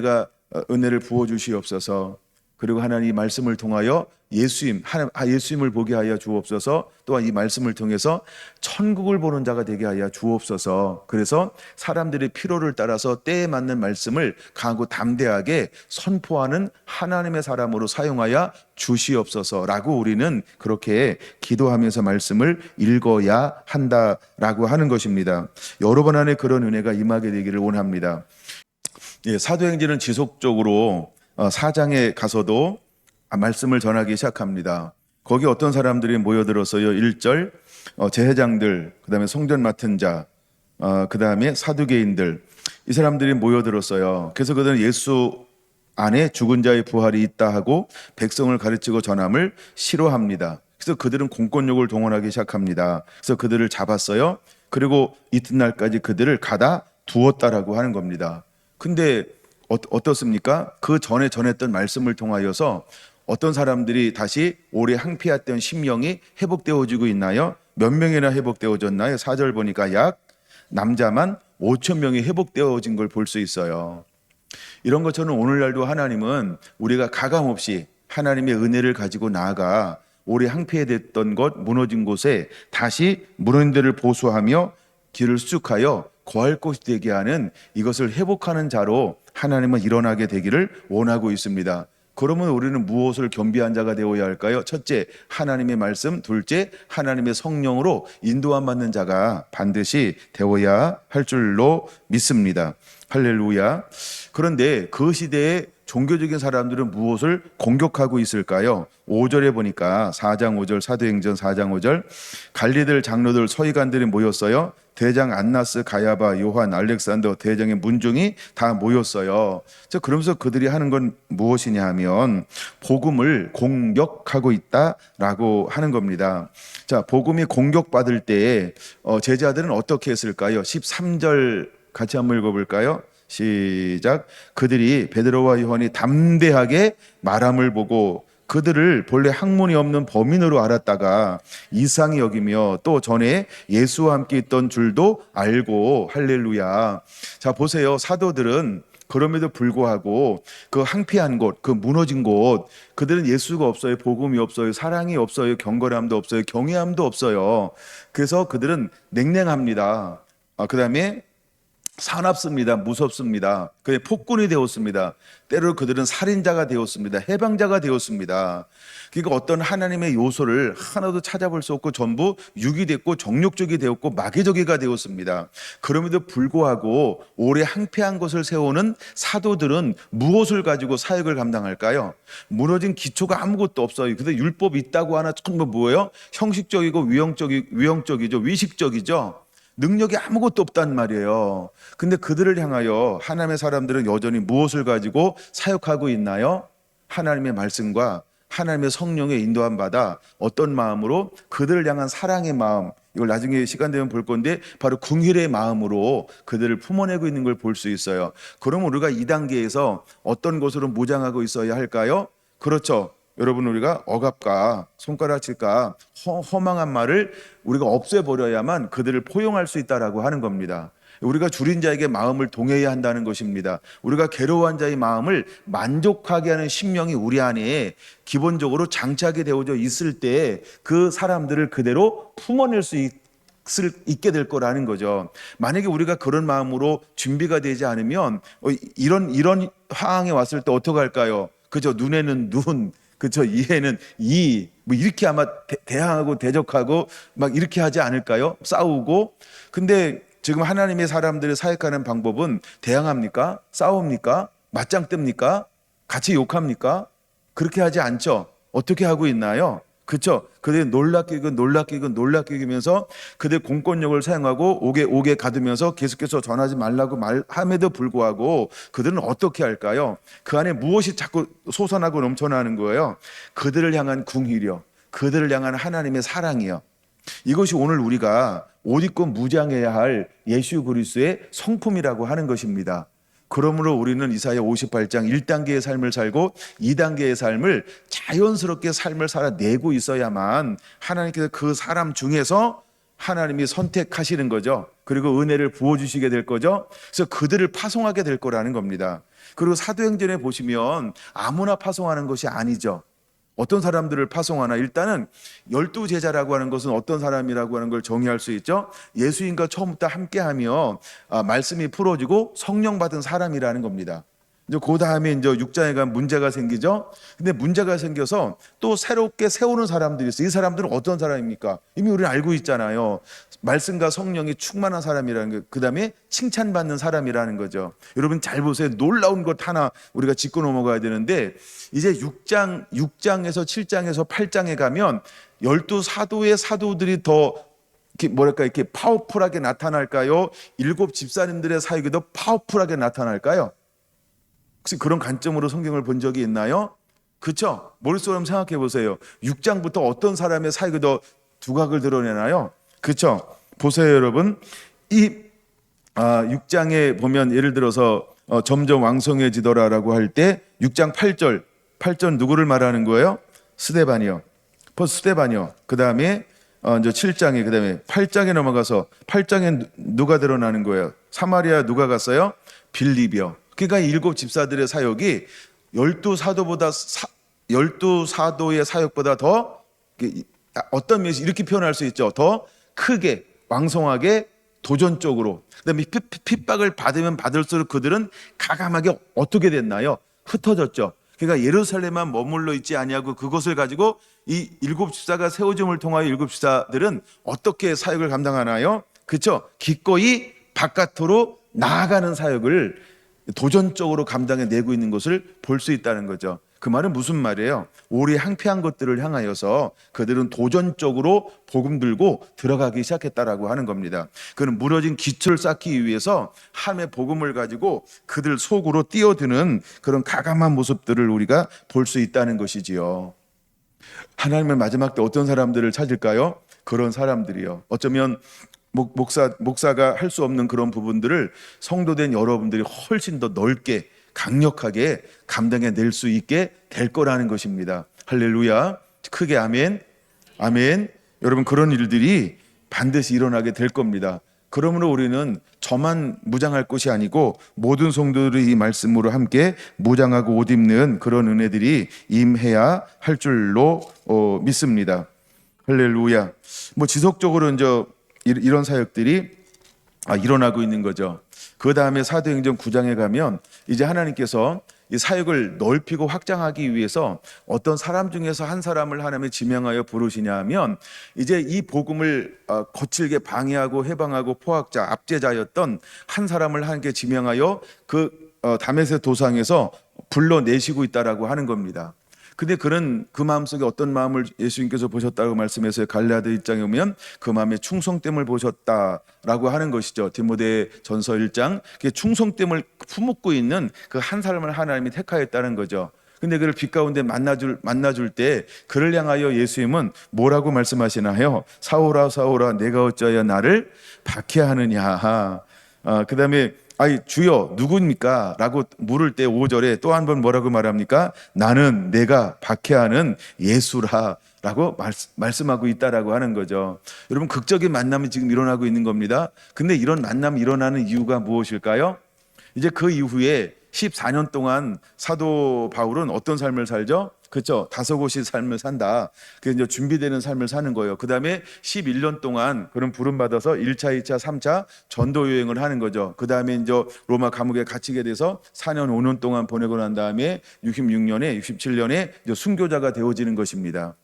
은혜를 부어주시옵소서. 그리고 하나님 이 말씀을 통하여 예수님을 보게 하여 주옵소서. 또한 이 말씀을 통해서 천국을 보는 자가 되게 하여 주옵소서. 그래서 사람들의 필요를 따라서 때에 맞는 말씀을 강하고 담대하게 선포하는 하나님의 사람으로 사용하여 주시옵소서라고 우리는 그렇게 기도하면서 말씀을 읽어야 한다라고 하는 것입니다. 여러 번 안에 그런 은혜가 임하게 되기를 원합니다. 사도행전은 지속적으로 4장에 가서도 말씀을 전하기 시작합니다. 거기 어떤 사람들이 모여들어서요. 1절 제회장들, 그 다음에 성전 맡은 자, 그 다음에 사두개인들, 이 사람들이 모여들었어요. 그래서 그들은 예수 안에 죽은 자의 부활이 있다 하고 백성을 가르치고 전함을 싫어합니다. 그래서 그들은 공권력을 동원하기 시작합니다. 그래서 그들을 잡았어요. 그리고 이튿날까지 그들을 가다 두었다라고 하는 겁니다. 근데 어떻습니까? 그 전에 전했던 말씀을 통하여서 어떤 사람들이 다시 오래 항폐했던 심령이 회복되어지고 있나요? 몇 명이나 회복되어졌나요? 4절 보니까 약 남자만 5천 명이 회복되어진 걸 볼 수 있어요. 이런 것처럼 오늘날도 하나님은 우리가 가감없이 하나님의 은혜를 가지고 나아가 오래 항폐됐던 것, 무너진 곳에 다시 무너진 데를 보수하며 길을 수축하여 거할 곳이 되게 하는 이것을 회복하는 자로 하나님은 일어나게 되기를 원하고 있습니다. 그러면 우리는 무엇을 겸비한 자가 되어야 할까요? 첫째, 하나님의 말씀. 둘째, 하나님의 성령으로 인도함 받는 자가 반드시 되어야 할 줄로 믿습니다. 할렐루야. 그런데 그 시대에 종교적인 사람들은 무엇을 공격하고 있을까요? 5절에 보니까 4장 5절 사도행전 4장 5절 갈리들 장로들 서기관들이 모였어요. 대장 안나스 가야바 요한 알렉산더 대장의 문중이 다 모였어요. 그러면서 그들이 하는 건 무엇이냐 하면 복음을 공격하고 있다라고 하는 겁니다. 자, 복음이 공격받을 때에 제자들은 어떻게 했을까요? 13절 같이 한번 읽어볼까요? 시작. 그들이 베드로와 요한이 담대하게 말함을 보고 그들을 본래 학문이 없는 범인으로 알았다가 이상히 여기며 또 전에 예수와 함께 있던 줄도 알고. 할렐루야. 자, 보세요. 사도들은 그럼에도 불구하고 그 항폐한 곳, 그 무너진 곳, 그들은 예수가 없어요. 복음이 없어요. 사랑이 없어요. 경건함도 없어요. 경외함도 없어요. 그래서 그들은 냉랭합니다. 그 다음에 사납습니다. 무섭습니다. 그의 폭군이 되었습니다. 때로 그들은 살인자가 되었습니다. 해방자가 되었습니다. 그러니까 어떤 하나님의 요소를 하나도 찾아볼 수 없고 전부 육이 됐고 정욕적이 되었고 마귀적이가 되었습니다. 그럼에도 불구하고 오래 항폐한 것을 세우는 사도들은 무엇을 가지고 사역을 감당할까요? 무너진 기초가 아무것도 없어요. 근데 율법이 있다고 하나 전부 뭐예요? 형식적이고 위형적이죠. 위식적이죠. 능력이 아무것도 없단 말이에요. 근데 그들을 향하여 하나님의 사람들은 여전히 무엇을 가지고 사역하고 있나요? 하나님의 말씀과 하나님의 성령의 인도함 받아 어떤 마음으로? 그들을 향한 사랑의 마음, 이걸 나중에 시간 되면 볼 건데 바로 궁휼의 마음으로 그들을 품어내고 있는 걸 볼 수 있어요. 그럼 우리가 이 단계에서 어떤 것으로 무장하고 있어야 할까요? 그렇죠. 여러분, 우리가 억압과 손가락질과 허망한 말을 우리가 없애버려야만 그들을 포용할 수 있다라고 하는 겁니다. 우리가 줄인 자에게 마음을 동해야 한다는 것입니다. 우리가 괴로워한 자의 마음을 만족하게 하는 심령이 우리 안에 기본적으로 장착이 되어져 있을 때 그 사람들을 그대로 품어낼 수 있게 될 거라는 거죠. 만약에 우리가 그런 마음으로 준비가 되지 않으면 이런 상황에 왔을 때 어떻게 할까요? 그죠? 눈에는 눈, 그렇죠. 이에는 이, 뭐 이렇게 아마 대항하고 대적하고 막 이렇게 하지 않을까요? 싸우고. 근데 지금 하나님의 사람들을 사역하는 방법은 대항합니까? 싸웁니까? 맞짱 뜹니까? 같이 욕합니까? 그렇게 하지 않죠. 어떻게 하고 있나요? 그렇죠. 그들 놀랍기면서 그들 공권력을 사용하고 옥에 가두면서 계속해서 전하지 말라고 말함에도 불구하고 그들은 어떻게 할까요? 그 안에 무엇이 자꾸 솟아나고 넘쳐나는 거예요? 그들을 향한 궁휼이요, 그들을 향한 하나님의 사랑이요. 이것이 오늘 우리가 옷 입고 무장해야 할 예수 그리스도의 성품이라고 하는 것입니다. 그러므로 우리는 이사야 58장 1단계의 삶을 살고 2단계의 삶을 자연스럽게 삶을 살아내고 있어야만 하나님께서 그 사람 중에서 하나님이 선택하시는 거죠. 그리고 은혜를 부어주시게 될 거죠. 그래서 그들을 파송하게 될 거라는 겁니다. 그리고 사도행전에 보시면 아무나 파송하는 것이 아니죠. 어떤 사람들을 파송하나? 일단은 12제자라고 하는 것은 어떤 사람이라고 하는 걸 정의할 수 있죠. 예수님과 처음부터 함께하며 말씀이 풀어지고 성령 받은 사람이라는 겁니다. 이제 그 다음에 이제 6장에 가면 문제가 생기죠. 근데 문제가 생겨서 또 새롭게 세우는 사람들이 있어요. 이 사람들은 어떤 사람입니까? 이미 우리는 알고 있잖아요. 말씀과 성령이 충만한 사람이라는 거, 그 다음에 칭찬받는 사람이라는 거죠. 여러분 잘 보세요. 놀라운 것 하나 우리가 짚고 넘어가야 되는데, 이제 6장에서 7장에서 8장에 가면 12사도의 사도들이 더 이렇게 파워풀하게 나타날까요? 7 집사님들의 사역이 더 파워풀하게 나타날까요? 혹시 그런 관점으로 성경을 본 적이 있나요? 그렇죠? 머릿속으로 한번 생각해 보세요. 6장부터 어떤 사람의 사역이 더 두각을 드러내나요? 그렇죠? 보세요, 여러분. 이 6장에 보면 예를 들어서 점점 왕성해지더라라고 할 때 6장 8절 8절 누구를 말하는 거예요? 스데반이요. 벌써 스데반이요. 그 다음에 이제 7장에, 그 다음에 8장에 넘어가서 8장에 누가 드러나는 거예요? 사마리아 누가 갔어요? 빌립이요. 그러니까 일곱 집사들의 사역이 12사도보다 12사도의 사역보다 더 어떤 면에서 이렇게 표현할 수 있죠. 더 크게 왕성하게 도전적으로. 그다음에 핍박을 받으면 받을수록 그들은 가감하게 어떻게 됐나요? 흩어졌죠. 그러니까 예루살렘만 머물러 있지 아니하고 그것을 가지고 이 일곱 집사가 세워짐을 통하여 일곱 집사들은 어떻게 사역을 감당하나요? 그렇죠? 기꺼이 바깥으로 나아가는 사역을 도전적으로 감당해 내고 있는 것을 볼 수 있다는 거죠. 그 말은 무슨 말이에요? 오래 항폐한 것들을 향하여서 그들은 도전적으로 복음 들고 들어가기 시작했다라고 하는 겁니다. 그는 무너진 기초를 쌓기 위해서 하나님의 복음을 가지고 그들 속으로 뛰어드는 그런 가감한 모습들을 우리가 볼 수 있다는 것이지요. 하나님은 마지막 때 어떤 사람들을 찾을까요? 그런 사람들이요. 어쩌면 목사가 할 수 없는 그런 부분들을 성도된 여러분들이 훨씬 더 넓게 강력하게 감당해 낼 수 있게 될 거라는 것입니다. 할렐루야. 크게 아멘. 아멘. 여러분, 그런 일들이 반드시 일어나게 될 겁니다. 그러므로 우리는 저만 무장할 것이 아니고 모든 성도들이 이 말씀으로 함께 무장하고 옷 입는 그런 은혜들이 임해야 할 줄로 믿습니다. 할렐루야. 지속적으로 이제 이런 사역들이 일어나고 있는 거죠. 그 다음에 사도행전 9장에 가면 이제 하나님께서 이 사역을 넓히고 확장하기 위해서 어떤 사람 중에서 한 사람을 하나님이 지명하여 부르시냐 하면 이제 이 복음을 거칠게 방해하고 해방하고 포악자, 압제자였던 한 사람을 하나님께 지명하여 그 다메섹 도상에서 불러내시고 있다라고 하는 겁니다. 근데 그 마음속에 어떤 마음을 예수님께서 보셨다고 말씀해서 갈라디아 1장에 오면 그 마음의 충성됨을 보셨다라고 하는 것이죠. 디모데전서 1장. 충성됨을 품고 있는 그 한 사람을 하나님이 택하였다는 거죠. 근데 그를 빛 가운데 만나줄 때 그를 향하여 예수님은 뭐라고 말씀하시나요? 사울아 사울아 내가 어찌하여 나를 박해하느냐. 그 다음에 주여 누구입니까? 라고 물을 때 5절에 또 한 번 뭐라고 말합니까? 나는 내가 박해하는 예수라 라고 말씀하고 있다라고 하는 거죠. 여러분, 극적인 만남이 지금 일어나고 있는 겁니다. 근데 이런 만남이 일어나는 이유가 무엇일까요? 이제 그 이후에 14년 동안 사도 바울은 어떤 삶을 살죠? 그렇죠. 다소곳이 삶을 산다. 그게 이제 준비되는 삶을 사는 거예요. 그 다음에 11년 동안 그런 부름 받아서 1차, 2차, 3차 전도 여행을 하는 거죠. 그 다음에 이제 로마 감옥에 갇히게 돼서 4년, 5년 동안 보내고 난 다음에 66년에, 67년에 이제 순교자가 되어지는 것입니다.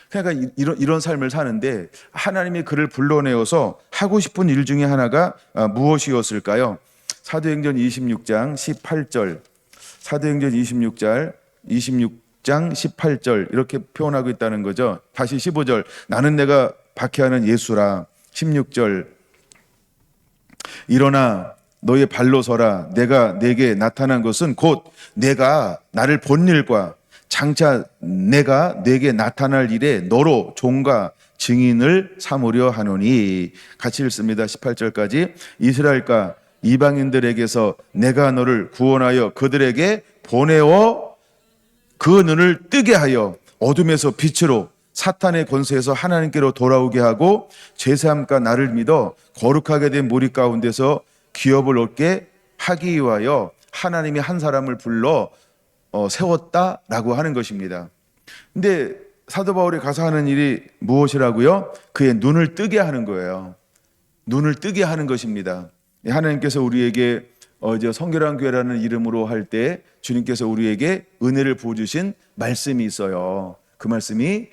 그러니까 이런 삶을 사는데 하나님이 그를 불러내어서 하고 싶은 일 중에 하나가 무엇이었을까요? 사도행전 26장 18절, 사도행전 26장 18절 이렇게 표현하고 있다는 거죠. 다시 15절, 나는 내가 박해하는 예수라. 16절, 일어나 너의 발로 서라. 내가 내게 나타난 것은 곧 내가 나를 본 일과 장차 내가 내게 나타날 일에 너로 종과 증인을 삼으려 하노니. 같이 읽습니다. 18절까지. 이스라엘과 이방인들에게서 내가 너를 구원하여 그들에게 보내어 그 눈을 뜨게 하여 어둠에서 빛으로 사탄의 권세에서 하나님께로 돌아오게 하고 죄사함과 나를 믿어 거룩하게 된 무리 가운데서 기업을 얻게 하기 위하여 하나님이 한 사람을 불러 세웠다라고 하는 것입니다. 근데 사도 바울이 가서 하는 일이 무엇이라고요? 그의 눈을 뜨게 하는 거예요. 눈을 뜨게 하는 것입니다. 하나님께서 우리에게 이제 성결한 교회라는 이름으로 할 때 주님께서 우리에게 은혜를 부어주신 말씀이 있어요. 그 말씀이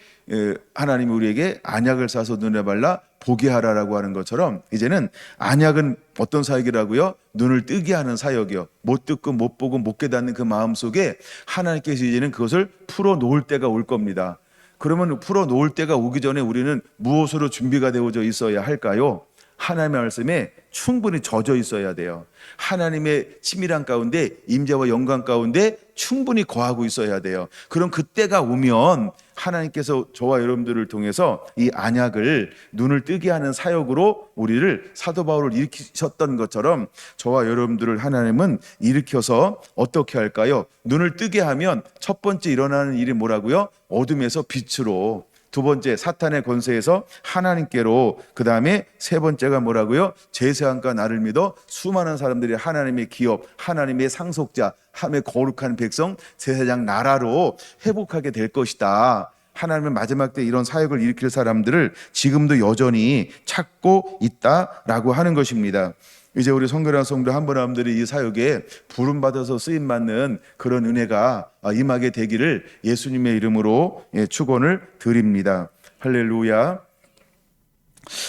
하나님이 우리에게 안약을 싸서 눈에 발라 보게 하라라고 하는 것처럼 이제는 안약은 어떤 사역이라고요? 눈을 뜨게 하는 사역이요. 못 듣고 못 보고 못 깨닫는 그 마음 속에 하나님께서 이제는 그것을 풀어놓을 때가 올 겁니다. 그러면 풀어놓을 때가 오기 전에 우리는 무엇으로 준비가 되어져 있어야 할까요? 하나님의 말씀에 충분히 젖어 있어야 돼요. 하나님의 치밀한 가운데, 임재와 영광 가운데 충분히 거하고 있어야 돼요. 그럼 그때가 오면 하나님께서 저와 여러분들을 통해서 이 안약을 눈을 뜨게 하는 사역으로 우리를 사도 바울을 일으키셨던 것처럼 저와 여러분들을 하나님은 일으켜서 어떻게 할까요? 눈을 뜨게 하면 첫 번째 일어나는 일이 뭐라고요? 어둠에서 빛으로, 두 번째 사탄의 권세에서 하나님께로, 그 다음에 세 번째가 뭐라고요? 제사장과 나를 믿어 수많은 사람들이 하나님의 기업, 하나님의 상속자, 하나님의 거룩한 백성, 제사장 나라로 회복하게 될 것이다. 하나님은 마지막 때 이런 사역을 일으킬 사람들을 지금도 여전히 찾고 있다라고 하는 것입니다. 이제 우리 성결한 성도 한 분 한 분들이 이 사역에 부름받아서 쓰임받는 그런 은혜가 임하게 되기를 예수님의 이름으로 축원을 드립니다. 할렐루야.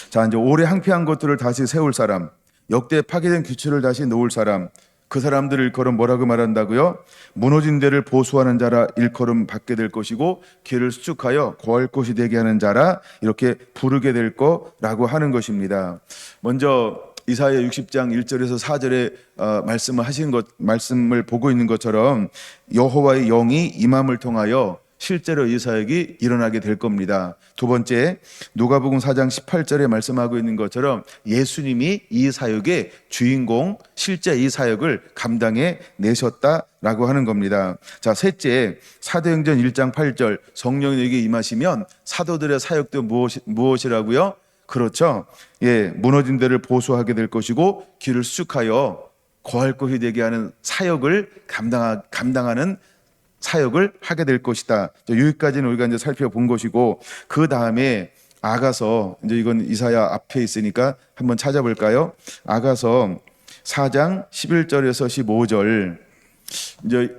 자, 이제 오래 항폐한 것들을 다시 세울 사람, 역대 파괴된 규칙을 다시 놓을 사람, 그 사람들을 일컬음 뭐라고 말한다고요? 무너진 데를 보수하는 자라 일컬음 받게 될 것이고, 길을 수축하여 거할 곳이 되게 하는 자라 이렇게 부르게 될 거라고 하는 것입니다. 먼저 이사야 60장 1절에서 4절에 말씀을 보고 있는 것처럼 여호와의 영이 임함을 통하여 실제로 이 사역이 일어나게 될 겁니다. 두 번째, 누가복음 4장 18절에 말씀하고 있는 것처럼 예수님이 이 사역의 주인공, 실제 이 사역을 감당해 내셨다라고 하는 겁니다. 자, 셋째, 사도행전 1장 8절 성령이 너에게 임하시면 사도들의 사역도 무엇이라고요? 그렇죠. 무너진 데를 보수하게 될 것이고 길을 수축하여 거할 곳이 되게 하는 사역을 감당하는 사역을 하게 될 것이다. 여기까지는 우리가 이제 살펴본 것이고, 그 다음에 아가서, 이제 이건 이사야 앞에 있으니까 한번 찾아볼까요? 아가서 4장 11절에서 15절. 이제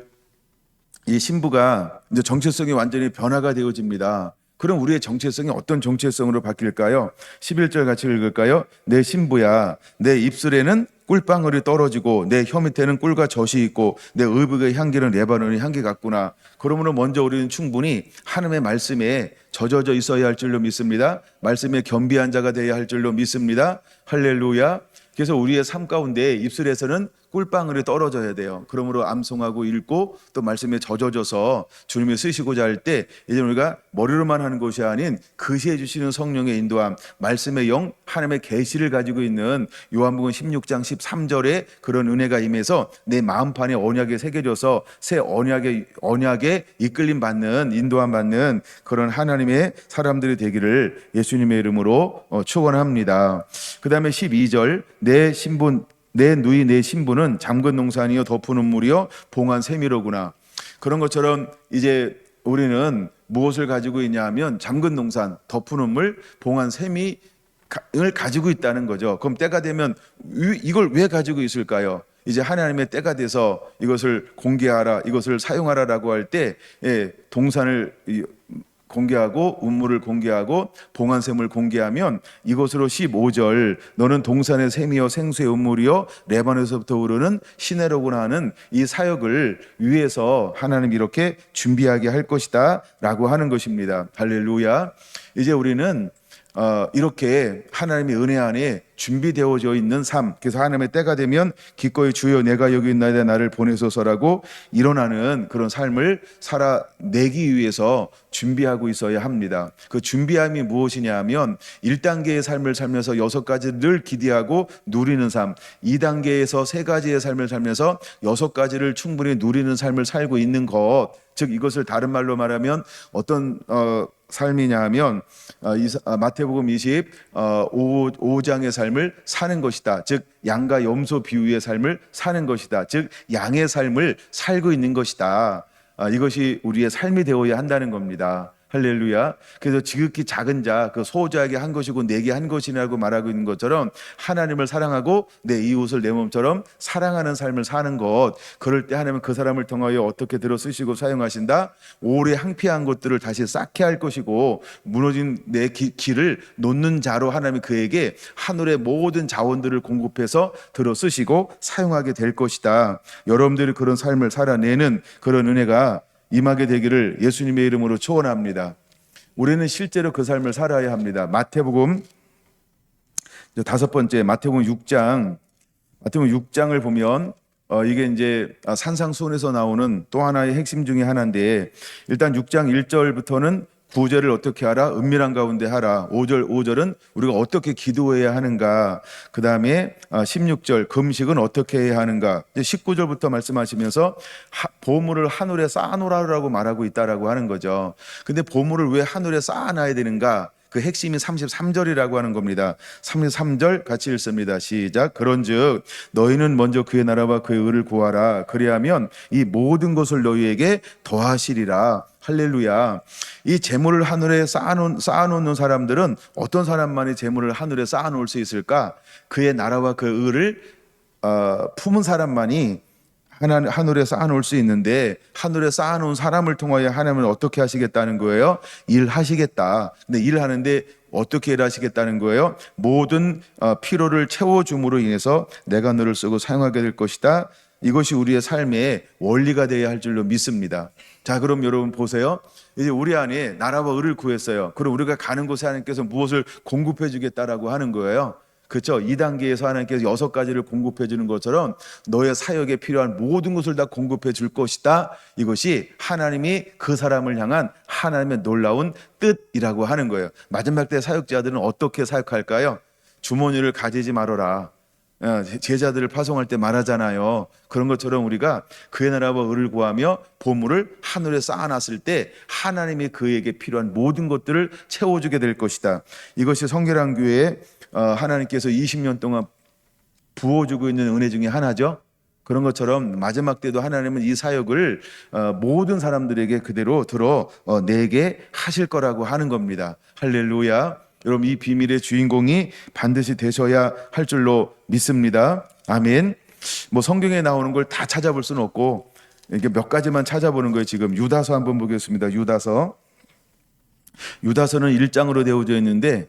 이 신부가 이제 정체성이 완전히 변화가 되어집니다. 그럼 우리의 정체성이 어떤 정체성으로 바뀔까요? 11절 같이 읽을까요? 내 신부야, 내 입술에는 꿀방울이 떨어지고 내 혀 밑에는 꿀과 젖이 있고 내 의복의 향기는 레바논의 향기 같구나. 그러므로 먼저 우리는 충분히 하나님의 말씀에 젖어져 있어야 할 줄로 믿습니다. 말씀에 겸비한 자가 되어야 할 줄로 믿습니다. 할렐루야. 그래서 우리의 삶 가운데 입술에서는 꿀방울이 떨어져야 돼요. 그러므로 암송하고 읽고 또 말씀에 젖어져서 주님이 쓰시고자 할 때 이제 우리가 머리로만 하는 것이 아닌 그시해 주시는 성령의 인도함, 말씀의 영, 하나님의 계시를 가지고 있는 요한복음 16장 13절에 그런 은혜가 임해서 내 마음판에 언약에 새겨져서 새 언약에 이끌림 받는, 인도함 받는 그런 하나님의 사람들이 되기를 예수님의 이름으로 축원합니다. 그 다음에 12절 내 누이 내 신부는 잠근 농산이요 덮은 우물이요 봉한 세미로구나. 그런 것처럼 이제 우리는 무엇을 가지고 있냐 하면 잠근 농산, 덮은 우물, 봉한 세미를 가지고 있다는 거죠. 그럼 때가 되면 이걸 왜 가지고 있을까요? 이제 하나님의 때가 돼서 이것을 공개하라, 이것을 사용하라라고 할 때 동산을 공개하고 우물을 공개하고 봉한샘을 공개하면 이것으로 15절 너는 동산의 샘이요 생수의 우물이요 레바논에서부터 흐르는 시내로구나 하는 이 사역을 위해서 하나님 이렇게 준비하게 할 것이다 라고 하는 것입니다. 할렐루야. 이제 우리는 이렇게 하나님의 은혜 안에 준비되어져 있는 삶, 그래서 하나님의 때가 되면 기꺼이 주여 내가 여기 있나이다 나를 보내소서라고 일어나는 그런 삶을 살아내기 위해서 준비하고 있어야 합니다. 그 준비함이 무엇이냐 하면 1단계의 삶을 살면서 6가지를 기대하고 누리는 삶, 2단계에서 3가지의 삶을 살면서 6가지를 충분히 누리는 삶을 살고 있는 것, 즉 이것을 다른 말로 말하면 어떤 삶이냐 하면 마태복음 25장의 삶을 사는 것이다. 즉 양과 염소 비유의 삶을 사는 것이다. 즉 양의 삶을 살고 있는 것이다. 이것이 우리의 삶이 되어야 한다는 겁니다. 할렐루야. 그래서 지극히 작은 자, 그 소자에게 한 것이고 내게 한 것이라고 말하고 있는 것처럼 하나님을 사랑하고 내 이웃을 내 몸처럼 사랑하는 삶을 사는 것, 그럴 때 하나님은 그 사람을 통하여 어떻게 들어 쓰시고 사용하신다? 오래 항폐한 것들을 다시 쌓게 할 것이고 무너진 내 길을 놓는 자로 하나님이 그에게 하늘의 모든 자원들을 공급해서 들어 쓰시고 사용하게 될 것이다. 여러분들이 그런 삶을 살아내는 그런 은혜가 임하게 되기를 예수님의 이름으로 축원합니다. 우리는 실제로 그 삶을 살아야 합니다. 마태복음 다섯 번째 마태복음 6장을 보면 이게 이제 산상수훈에서 나오는 또 하나의 핵심 중에 하나인데, 일단 6장 1절부터는 구제를 어떻게 하라? 은밀한 가운데 하라. 5절은 우리가 어떻게 기도해야 하는가. 그 다음에 16절 금식은 어떻게 해야 하는가. 19절부터 말씀하시면서 보물을 하늘에 쌓아놓으라고 말하고 있다라고 하는 거죠. 근데 보물을 왜 하늘에 쌓아놔야 되는가? 그 핵심이 33절이라고 하는 겁니다. 33절 같이 읽습니다. 시작. 그런즉 너희는 먼저 그의 나라와 그의 의를 구하라. 그리하면 이 모든 것을 너희에게 더하시리라. 할렐루야. 이 재물을 하늘에 쌓아놓는 사람들은 어떤 사람만이 재물을 하늘에 쌓아놓을 수 있을까? 그의 나라와 그의 의를 품은 사람만이 하늘에 쌓아놓을 수 있는데, 하늘에 쌓아놓은 사람을 통하여 하나님은 어떻게 하시겠다는 거예요? 일하시겠다. 근데 일하는데 어떻게 일하시겠다는 거예요? 모든 필요를 채워줌으로 인해서 내가 너를 쓰고 사용하게 될 것이다. 이것이 우리의 삶의 원리가 되어야 할 줄로 믿습니다. 자, 그럼 여러분 보세요. 이제 우리 안에 나라와 의를 구했어요. 그럼 우리가 가는 곳에 하나님께서 무엇을 공급해 주겠다라고 하는 거예요. 그렇죠? 2단계에서 하나님께서 6가지를 공급해 주는 것처럼 너의 사역에 필요한 모든 것을 다 공급해 줄 것이다. 이것이 하나님이 그 사람을 향한 하나님의 놀라운 뜻이라고 하는 거예요. 마지막 때 사역자들은 어떻게 사역할까요? 주머니를 가지지 말아라. 제자들을 파송할 때 말하잖아요. 그런 것처럼 우리가 그의 나라와 의를 구하며 보물을 하늘에 쌓아놨을 때 하나님이 그에게 필요한 모든 것들을 채워주게 될 것이다. 이것이 성결한 교회에 하나님께서 20년 동안 부어주고 있는 은혜 중에 하나죠. 그런 것처럼 마지막 때도 하나님은 이 사역을 모든 사람들에게 그대로 내게 하실 거라고 하는 겁니다. 할렐루야. 여러분, 이 비밀의 주인공이 반드시 되셔야 할 줄로 믿습니다. 아멘. 뭐 성경에 나오는 걸 다 찾아볼 수는 없고 이렇게 몇 가지만 찾아보는 거예요. 지금 유다서 한번 보겠습니다. 유다서는 1장으로 되어져 있는데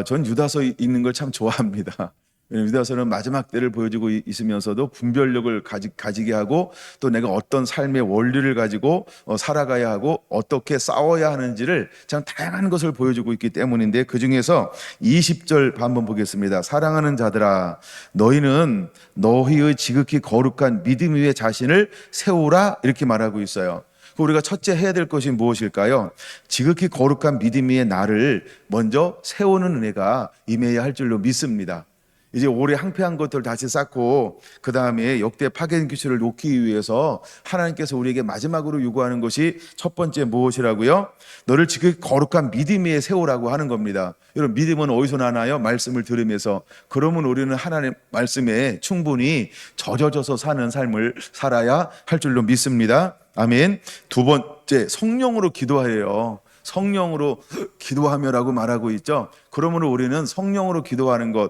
전 유다서 읽는 걸 참 좋아합니다. 유다서는 마지막 때를 보여주고 있으면서도 분별력을 가지게 하고, 또 내가 어떤 삶의 원리를 가지고 살아가야 하고 어떻게 싸워야 하는지를 참 다양한 것을 보여주고 있기 때문인데, 그 중에서 20절 한번 보겠습니다. 사랑하는 자들아, 너희는 너희의 지극히 거룩한 믿음 위에 자신을 세우라, 이렇게 말하고 있어요. 우리가 첫째 해야 될 것이 무엇일까요? 지극히 거룩한 믿음 위에 나를 먼저 세우는 은혜가 임해야 할 줄로 믿습니다. 이제 오래 항폐한 것들을 다시 쌓고 그 다음에 역대 파괴된 기술을 놓기 위해서 하나님께서 우리에게 마지막으로 요구하는 것이 첫 번째 무엇이라고요? 너를 지극히 거룩한 믿음 위에 세우라고 하는 겁니다. 여러분, 믿음은 어디서 나나요? 말씀을 들으면서. 그러면 우리는 하나님 말씀에 충분히 젖어져서 사는 삶을 살아야 할 줄로 믿습니다. 아멘. 두 번째, 성령으로 기도해요. 성령으로 기도하며라고 말하고 있죠. 그러므로 우리는 성령으로 기도하는 것,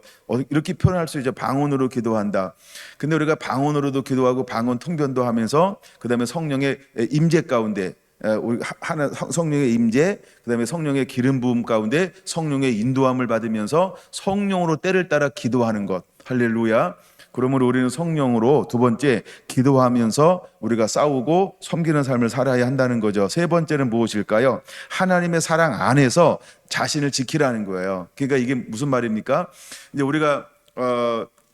이렇게 표현할 수 있죠. 방언으로 기도한다. 근데 우리가 방언으로도 기도하고 방언 통변도 하면서 그 다음에 성령의 임재 가운데, 성령의 임재, 그 다음에 성령의 기름 부음 가운데 성령의 인도함을 받으면서 성령으로 때를 따라 기도하는 것. 할렐루야. 그러므로 우리는 성령으로 두 번째 기도하면서 우리가 싸우고 섬기는 삶을 살아야 한다는 거죠. 세 번째는 무엇일까요? 하나님의 사랑 안에서 자신을 지키라는 거예요. 그러니까 이게 무슨 말입니까? 이제 우리가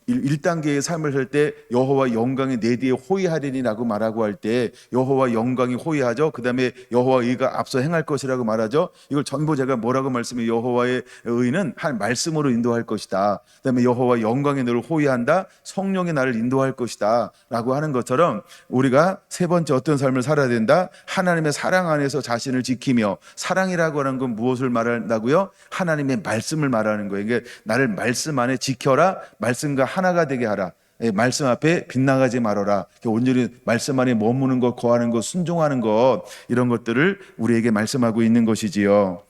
1단계의 삶을 살 때 여호와 영광이 내 뒤에 호위하리니라고 말하고 할 때 여호와 영광이 호위하죠. 그 다음에 여호와 의가 앞서 행할 것이라고 말하죠. 이걸 전부 제가 뭐라고 말씀해? 여호와의 의는 한 말씀으로 인도할 것이다. 그 다음에 여호와 영광이 너를 호위한다. 성령이 나를 인도할 것이다 라고 하는 것처럼 우리가 세 번째 어떤 삶을 살아야 된다? 하나님의 사랑 안에서 자신을 지키며, 사랑이라고 하는 건 무엇을 말한다고요? 하나님의 말씀을 말하는 거예요. 이게 나를 말씀 안에 지켜라, 말씀과 하나가 되게 하라. 말씀 앞에 빗나가지 말아라. 온전히 말씀 안에 머무는 것, 거하는 것, 순종하는 것, 이런 것들을 우리에게 말씀하고 있는 것이지요.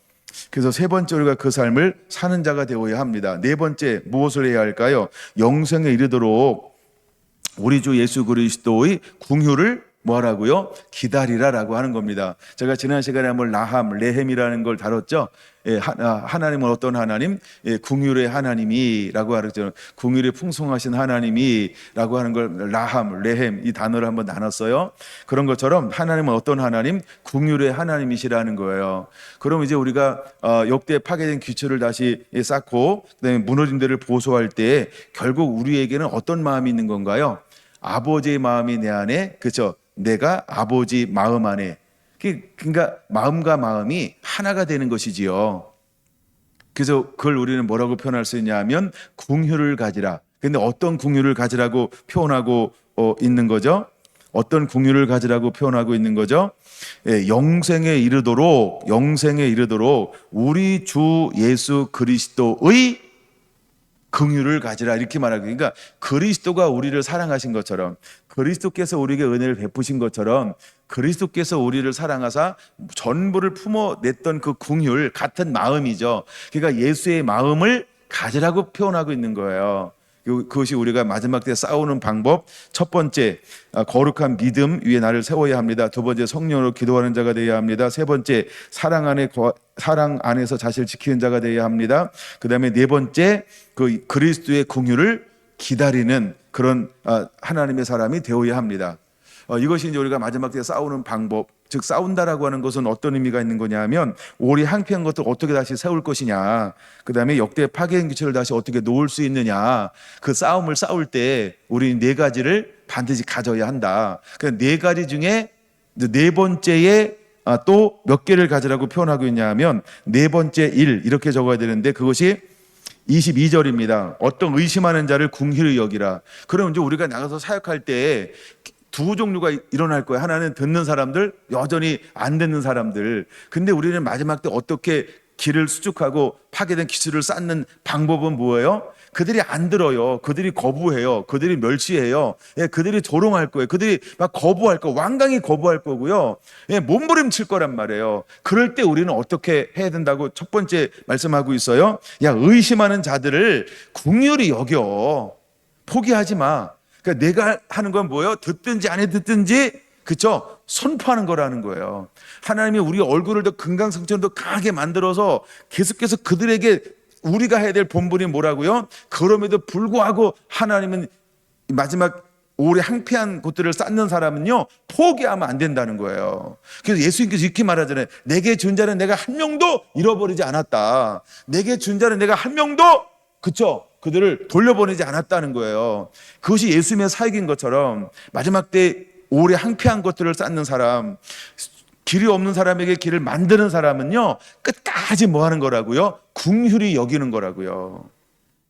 그래서 세 번째, 우리가 그 삶을 사는 자가 되어야 합니다. 네 번째, 무엇을 해야 할까요? 영생에 이르도록 우리 주 예수 그리스도의 긍휼을 뭐하라고요? 기다리라라고 하는 겁니다. 제가 지난 시간에 한번 레헴이라는 걸 다뤘죠. 하나님은 어떤 하나님? 긍휼의 하나님이라고 하죠. 긍휼이 풍성하신 하나님이라고 하는 걸 레헴 이 단어를 한번 나눴어요. 그런 것처럼 하나님은 어떤 하나님? 긍휼의 하나님이시라는 거예요. 그럼 이제 우리가 역대 파괴된 기초를 다시 쌓고 그다음에 무너진 데를 보수할 때 결국 우리에게는 어떤 마음이 있는 건가요? 아버지의 마음이 내 안에, 그렇죠? 내가 아버지 마음 안에. 그러니까 마음과 마음이 하나가 되는 것이지요. 그래서 그걸 우리는 뭐라고 표현할 수 있냐면 긍휼을 가지라. 근데 어떤 긍휼을 가지라고 표현하고 있는 거죠? 어떤 긍휼을 가지라고 표현하고 있는 거죠? 영생에 이르도록 우리 주 예수 그리스도의 긍휼을 가지라 이렇게 말하고, 그러니까 그리스도가 우리를 사랑하신 것처럼, 그리스도께서 우리에게 은혜를 베푸신 것처럼 그리스도께서 우리를 사랑하사 전부를 품어냈던 그 긍휼 같은 마음이죠. 그러니까 예수의 마음을 가지라고 표현하고 있는 거예요. 그것이 우리가 마지막 때 싸우는 방법. 첫 번째, 거룩한 믿음 위에 나를 세워야 합니다. 두 번째, 성령으로 기도하는 자가 되어야 합니다. 세 번째, 사랑 안에서 자신을 지키는 자가 되어야 합니다. 그 다음에 네 번째, 그 그리스도의 긍휼을 기다리는 그런 하나님의 사람이 되어야 합니다. 이것이 이제 우리가 마지막 때 싸우는 방법, 즉 싸운다라고 하는 것은 어떤 의미가 있는 거냐면 오래 항폐한 것들 어떻게 다시 세울 것이냐, 그 다음에 역대 파괴한 기초를 다시 어떻게 놓을 수 있느냐, 그 싸움을 싸울 때 우리 네 가지를 반드시 가져야 한다. 그 네 가지 중에 네 번째에 또 몇 개를 가지라고 표현하고 있냐 하면 네 번째 일 이렇게 적어야 되는데 그것이 22절입니다. 어떤 의심하는 자를 궁휼히 여기라. 그럼 이제 우리가 나가서 사역할 때 두 종류가 일어날 거예요. 하나는 듣는 사람들, 여전히 안 듣는 사람들. 근데 우리는 마지막 때 어떻게 길을 수축하고 파괴된 기술을 쌓는 방법은 뭐예요? 그들이 안 들어요. 그들이 거부해요. 그들이 멸시해요. 그들이 조롱할 거예요. 그들이 막 거부할 거, 완강히 거부할 거고요. 몸부림칠 거란 말이에요. 그럴 때 우리는 어떻게 해야 된다고 첫 번째 말씀하고 있어요. 야, 의심하는 자들을 긍휼히 여겨. 포기하지 마. 그러니까 내가 하는 건 뭐예요? 듣든지 안 듣든지, 그렇죠? 선포하는 거라는 거예요. 하나님이 우리 얼굴을 더 금강석처럼 더 강하게 만들어서 계속해서 그들에게 우리가 해야 될 본분이 뭐라고요? 그럼에도 불구하고 하나님은 마지막 오래 항폐한 곳들을 쌓는 사람은요 포기하면 안 된다는 거예요. 그래서 예수님께서 이렇게 말하잖아요. 내게 준 자는 내가 한 명도 잃어버리지 않았다. 내게 준 자는 내가 한 명도, 그렇죠? 그들을 돌려보내지 않았다는 거예요. 그것이 예수님의 사역인 것처럼 마지막 때 오래 항폐한 것들을 쌓는 사람, 길이 없는 사람에게 길을 만드는 사람은요 끝까지 뭐 하는 거라고요? 긍휼히 여기는 거라고요.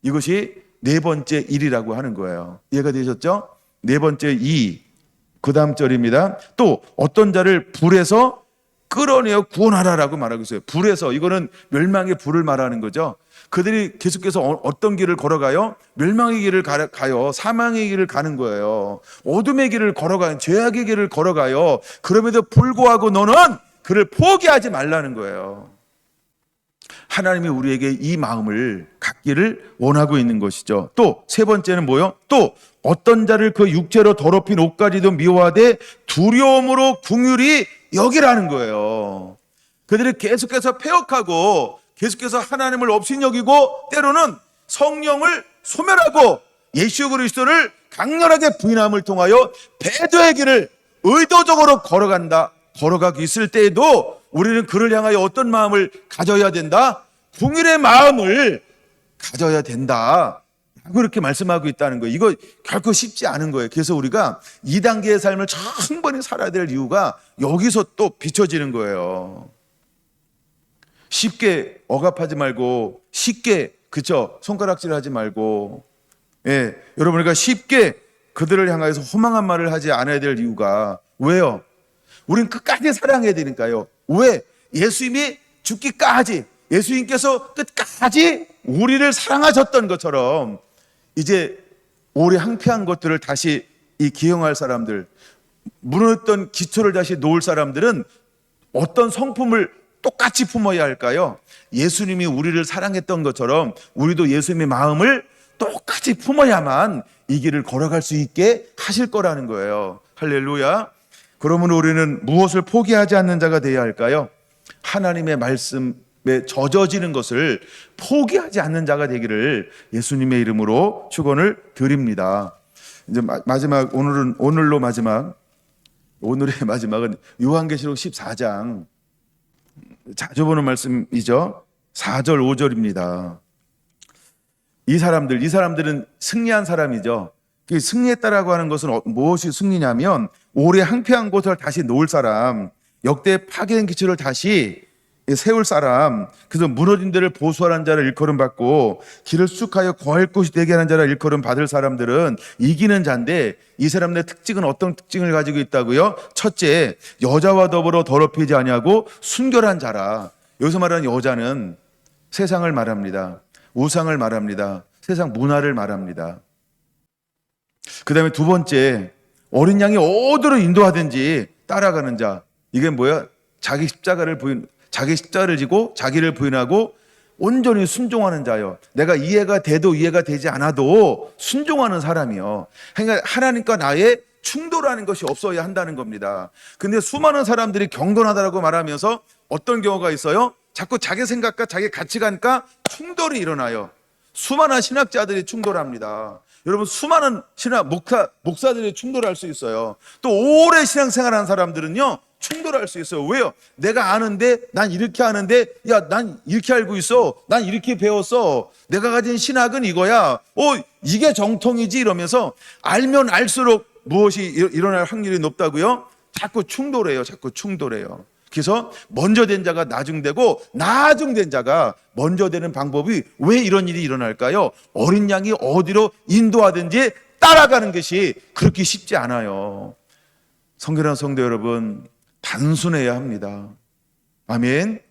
이것이 네 번째 일이라고 하는 거예요. 이해가 되셨죠? 네 번째 이, 그 다음 절입니다. 또 어떤 자를 불에서 끌어내어 구원하라라고 말하고 있어요. 불에서, 이거는 멸망의 불을 말하는 거죠. 그들이 계속해서 어떤 길을 걸어가요? 멸망의 길을 가요. 사망의 길을 가는 거예요. 어둠의 길을 걸어가요. 죄악의 길을 걸어가요. 그럼에도 불구하고 너는 그를 포기하지 말라는 거예요. 하나님이 우리에게 이 마음을 갖기를 원하고 있는 것이죠. 또 세 번째는 뭐요? 또 어떤 자를 그 육체로 더럽힌 옷까지도 미워하되 두려움으로 긍휼히 여기라는 거예요. 그들이 계속해서 패역하고 계속해서 하나님을 업신여기고 때로는 성령을 소멸하고 예수 그리스도를 강렬하게 부인함을 통하여 배도의 길을 의도적으로 걸어가기 있을 때에도 우리는 그를 향하여 어떤 마음을 가져야 된다? 긍휼의 마음을 가져야 된다. 그렇게 말씀하고 있다는 거예요. 이거 결코 쉽지 않은 거예요. 그래서 우리가 2단계의 삶을 충분히 살아야 될 이유가 여기서 또 비춰지는 거예요. 쉽게 억압하지 말고 쉽게, 그쵸? 손가락질하지 말고, 여러분 우리가 쉽게 그들을 향해서 허망한 말을 하지 않아야 될 이유가 왜요? 우린 끝까지 사랑해야 되니까요. 왜? 예수님이 죽기까지, 예수님께서 끝까지 우리를 사랑하셨던 것처럼 이제 오래 항폐한 것들을 다시 기용할 사람들, 무너졌던 기초를 다시 놓을 사람들은 어떤 성품을 똑같이 품어야 할까요? 예수님이 우리를 사랑했던 것처럼 우리도 예수님의 마음을 똑같이 품어야만 이 길을 걸어갈 수 있게 하실 거라는 거예요. 할렐루야. 그러므로 우리는 무엇을 포기하지 않는 자가 되어야 할까요? 하나님의 말씀에 젖어지는 것을 포기하지 않는 자가 되기를 예수님의 이름으로 축원을 드립니다. 이제 마지막 오늘의 마지막은 요한계시록 14장, 자주 보는 말씀이죠. 4절 5절입니다. 이 사람들은 승리한 사람이죠. 승리했다라고 하는 것은 무엇이 승리냐면 오래 항폐한 곳을 다시 놓을 사람, 역대 파괴된 기초를 다시 세울 사람, 그래서 무너진 데를 보수하는 자를 일컬음 받고 길을 수축하여 거할 곳이 되게 하는 자를 일컬음 받을 사람들은 이기는 자인데, 이 사람들의 특징은 어떤 특징을 가지고 있다고요? 첫째, 여자와 더불어 더럽히지 아니하고 순결한 자라. 여기서 말하는 여자는 세상을 말합니다. 우상을 말합니다. 세상 문화를 말합니다. 그 다음에 두 번째, 어린 양이 어디로 인도하든지 따라가는 자. 이게 뭐야? 자기 십자가를 지고 자기를 부인하고 온전히 순종하는 자요. 내가 이해가 돼도 이해가 되지 않아도 순종하는 사람이요. 그러니까 하나님과 나의 충돌하는 것이 없어야 한다는 겁니다. 근데 수많은 사람들이 경건하다라고 말하면서 어떤 경우가 있어요? 자꾸 자기 생각과 자기 가치관과 충돌이 일어나요. 수많은 신학자들이 충돌합니다. 여러분, 수많은 목사들이 충돌할 수 있어요. 또 오래 신앙생활한 사람들은요, 충돌할 수 있어요. 왜요? 내가 아는데, 난 이렇게 아는데, 야, 난 이렇게 알고 있어. 난 이렇게 배웠어. 내가 가진 신학은 이거야. 이게 정통이지. 이러면서 알면 알수록 무엇이 일어날 확률이 높다고요? 자꾸 충돌해요. 그래서 먼저 된 자가 나중되고 나중된 자가 먼저 되는 방법이, 왜 이런 일이 일어날까요? 어린 양이 어디로 인도하든지 따라가는 것이 그렇게 쉽지 않아요. 성결한 성도 여러분, 단순해야 합니다. 아멘.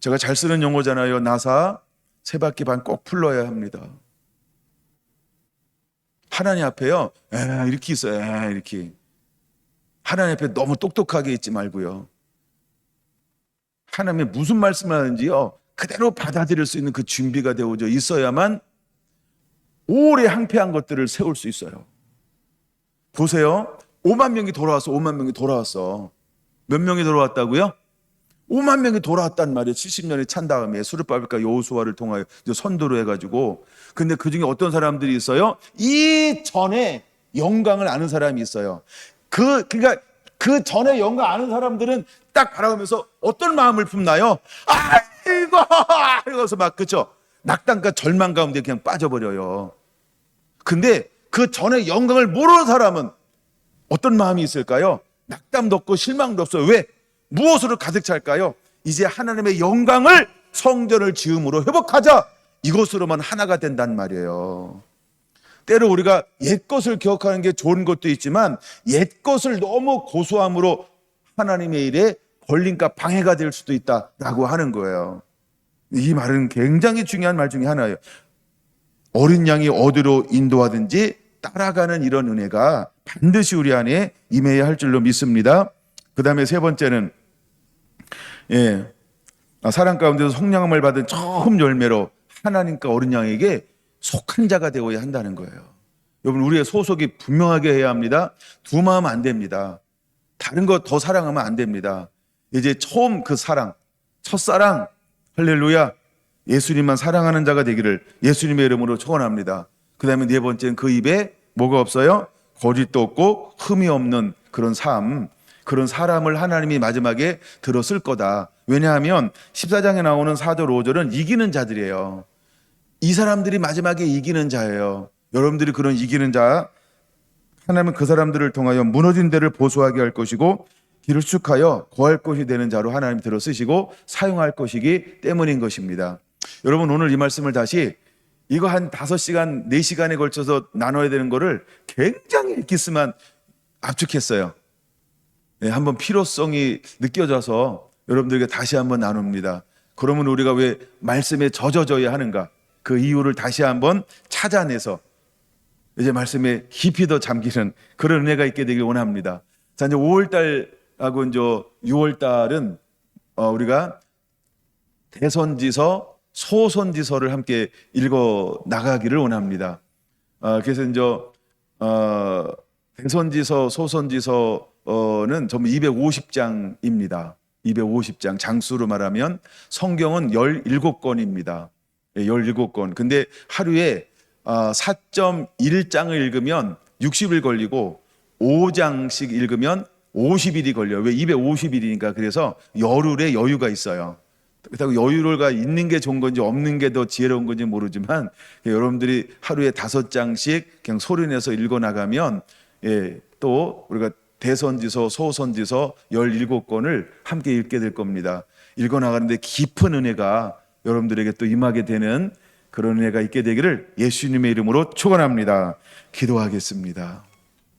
제가 잘 쓰는 용어잖아요. 나사 세 바퀴 반 꼭 풀러야 합니다. 하나님 앞에요, 이렇게 있어요. 이렇게. 하나님 앞에 너무 똑똑하게 있지 말고요. 하나님이 무슨 말씀을 하는지요, 그대로 받아들일 수 있는 그 준비가 되어져 있어야만 오래 항폐한 것들을 세울 수 있어요. 보세요. 5만 명이 돌아왔어. 몇 명이 돌아왔다고요? 5만 명이 돌아왔단 말이에요. 70년이 찬 다음에 수르바벨과 여호수아를 통하여 선도를 해가지고. 근데 그 중에 어떤 사람들이 있어요? 이전에 영광을 아는 사람이 있어요. 그러니까 그 전에 영광 아는 사람들은 딱 바라보면서 어떤 마음을 품나요? 아이고! 이러면서 막, 그쵸? 낙담과 절망 가운데 그냥 빠져버려요. 근데 그 전에 영광을 모르는 사람은 어떤 마음이 있을까요? 낙담도 없고 실망도 없어요. 왜? 무엇으로 가득 찰까요? 이제 하나님의 영광을, 성전을 지음으로 회복하자. 이것으로만 하나가 된단 말이에요. 때로 우리가 옛것을 기억하는 게 좋은 것도 있지만 옛것을 너무 고수함으로 하나님의 일에 걸림과 방해가 될 수도 있다라고 하는 거예요. 이 말은 굉장히 중요한 말 중에 하나예요. 어린 양이 어디로 인도하든지 따라가는 이런 은혜가 반드시 우리 안에 임해야 할 줄로 믿습니다. 그 다음에 세 번째는, 사랑 가운데서 속량함을 받은 처음 열매로 하나님과 어린 양에게 속한 자가 되어야 한다는 거예요. 여러분, 우리의 소속이 분명하게 해야 합니다. 두 마음 안 됩니다. 다른 거 더 사랑하면 안 됩니다. 이제 처음 그 사랑, 첫사랑, 할렐루야, 예수님만 사랑하는 자가 되기를 예수님의 이름으로 축원합니다. 그 다음에 네 번째는 그 입에 뭐가 없어요? 거짓도 없고 흠이 없는 그런 삶, 그런 사람을 하나님이 마지막에 들었을 거다. 왜냐하면 14장에 나오는 4절 5절은 이기는 자들이에요. 이 사람들이 마지막에 이기는 자예요. 여러분들이 그런 이기는 자, 하나님은 그 사람들을 통하여 무너진 데를 보수하게 할 것이고 길을 축하여 거할 것이 되는 자로 하나님 들어 쓰시고 사용할 것이기 때문인 것입니다. 여러분, 오늘 이 말씀을 다시, 이거 한 5시간, 4시간에 걸쳐서 나눠야 되는 거를 굉장히 읽기스만 압축했어요. 한번 필요성이 느껴져서 여러분들에게 다시 한번 나눕니다. 그러면 우리가 왜 말씀에 젖어져야 하는가? 그 이유를 다시 한번 찾아내서 이제 말씀에 깊이 더 잠기는 그런 은혜가 있게 되길 원합니다. 자, 이제 5월달하고 이제 6월달은 우리가 대선지서, 소선지서를 함께 읽어 나가기를 원합니다. 그래서 이제 대선지서, 소선지서는 전부 250장입니다. 250장. 장수로 말하면 성경은 17권입니다. 17권. 근데 하루에 4.1장을 읽으면 60일 걸리고 5장씩 읽으면 50일이 걸려요. 왜? 250일이니까. 그래서 열흘에 여유가 있어요. 그렇다고 여유가 있는 게 좋은 건지 없는 게 더 지혜로운 건지 모르지만 여러분들이 하루에 5장씩 그냥 소리내서 읽어 나가면 또 우리가 대선지서, 소선지서 17권을 함께 읽게 될 겁니다. 읽어 나가는데 깊은 은혜가 여러분들에게 또 임하게 되는 그런 은혜가 있게 되기를 예수님의 이름으로 축원합니다. 기도하겠습니다.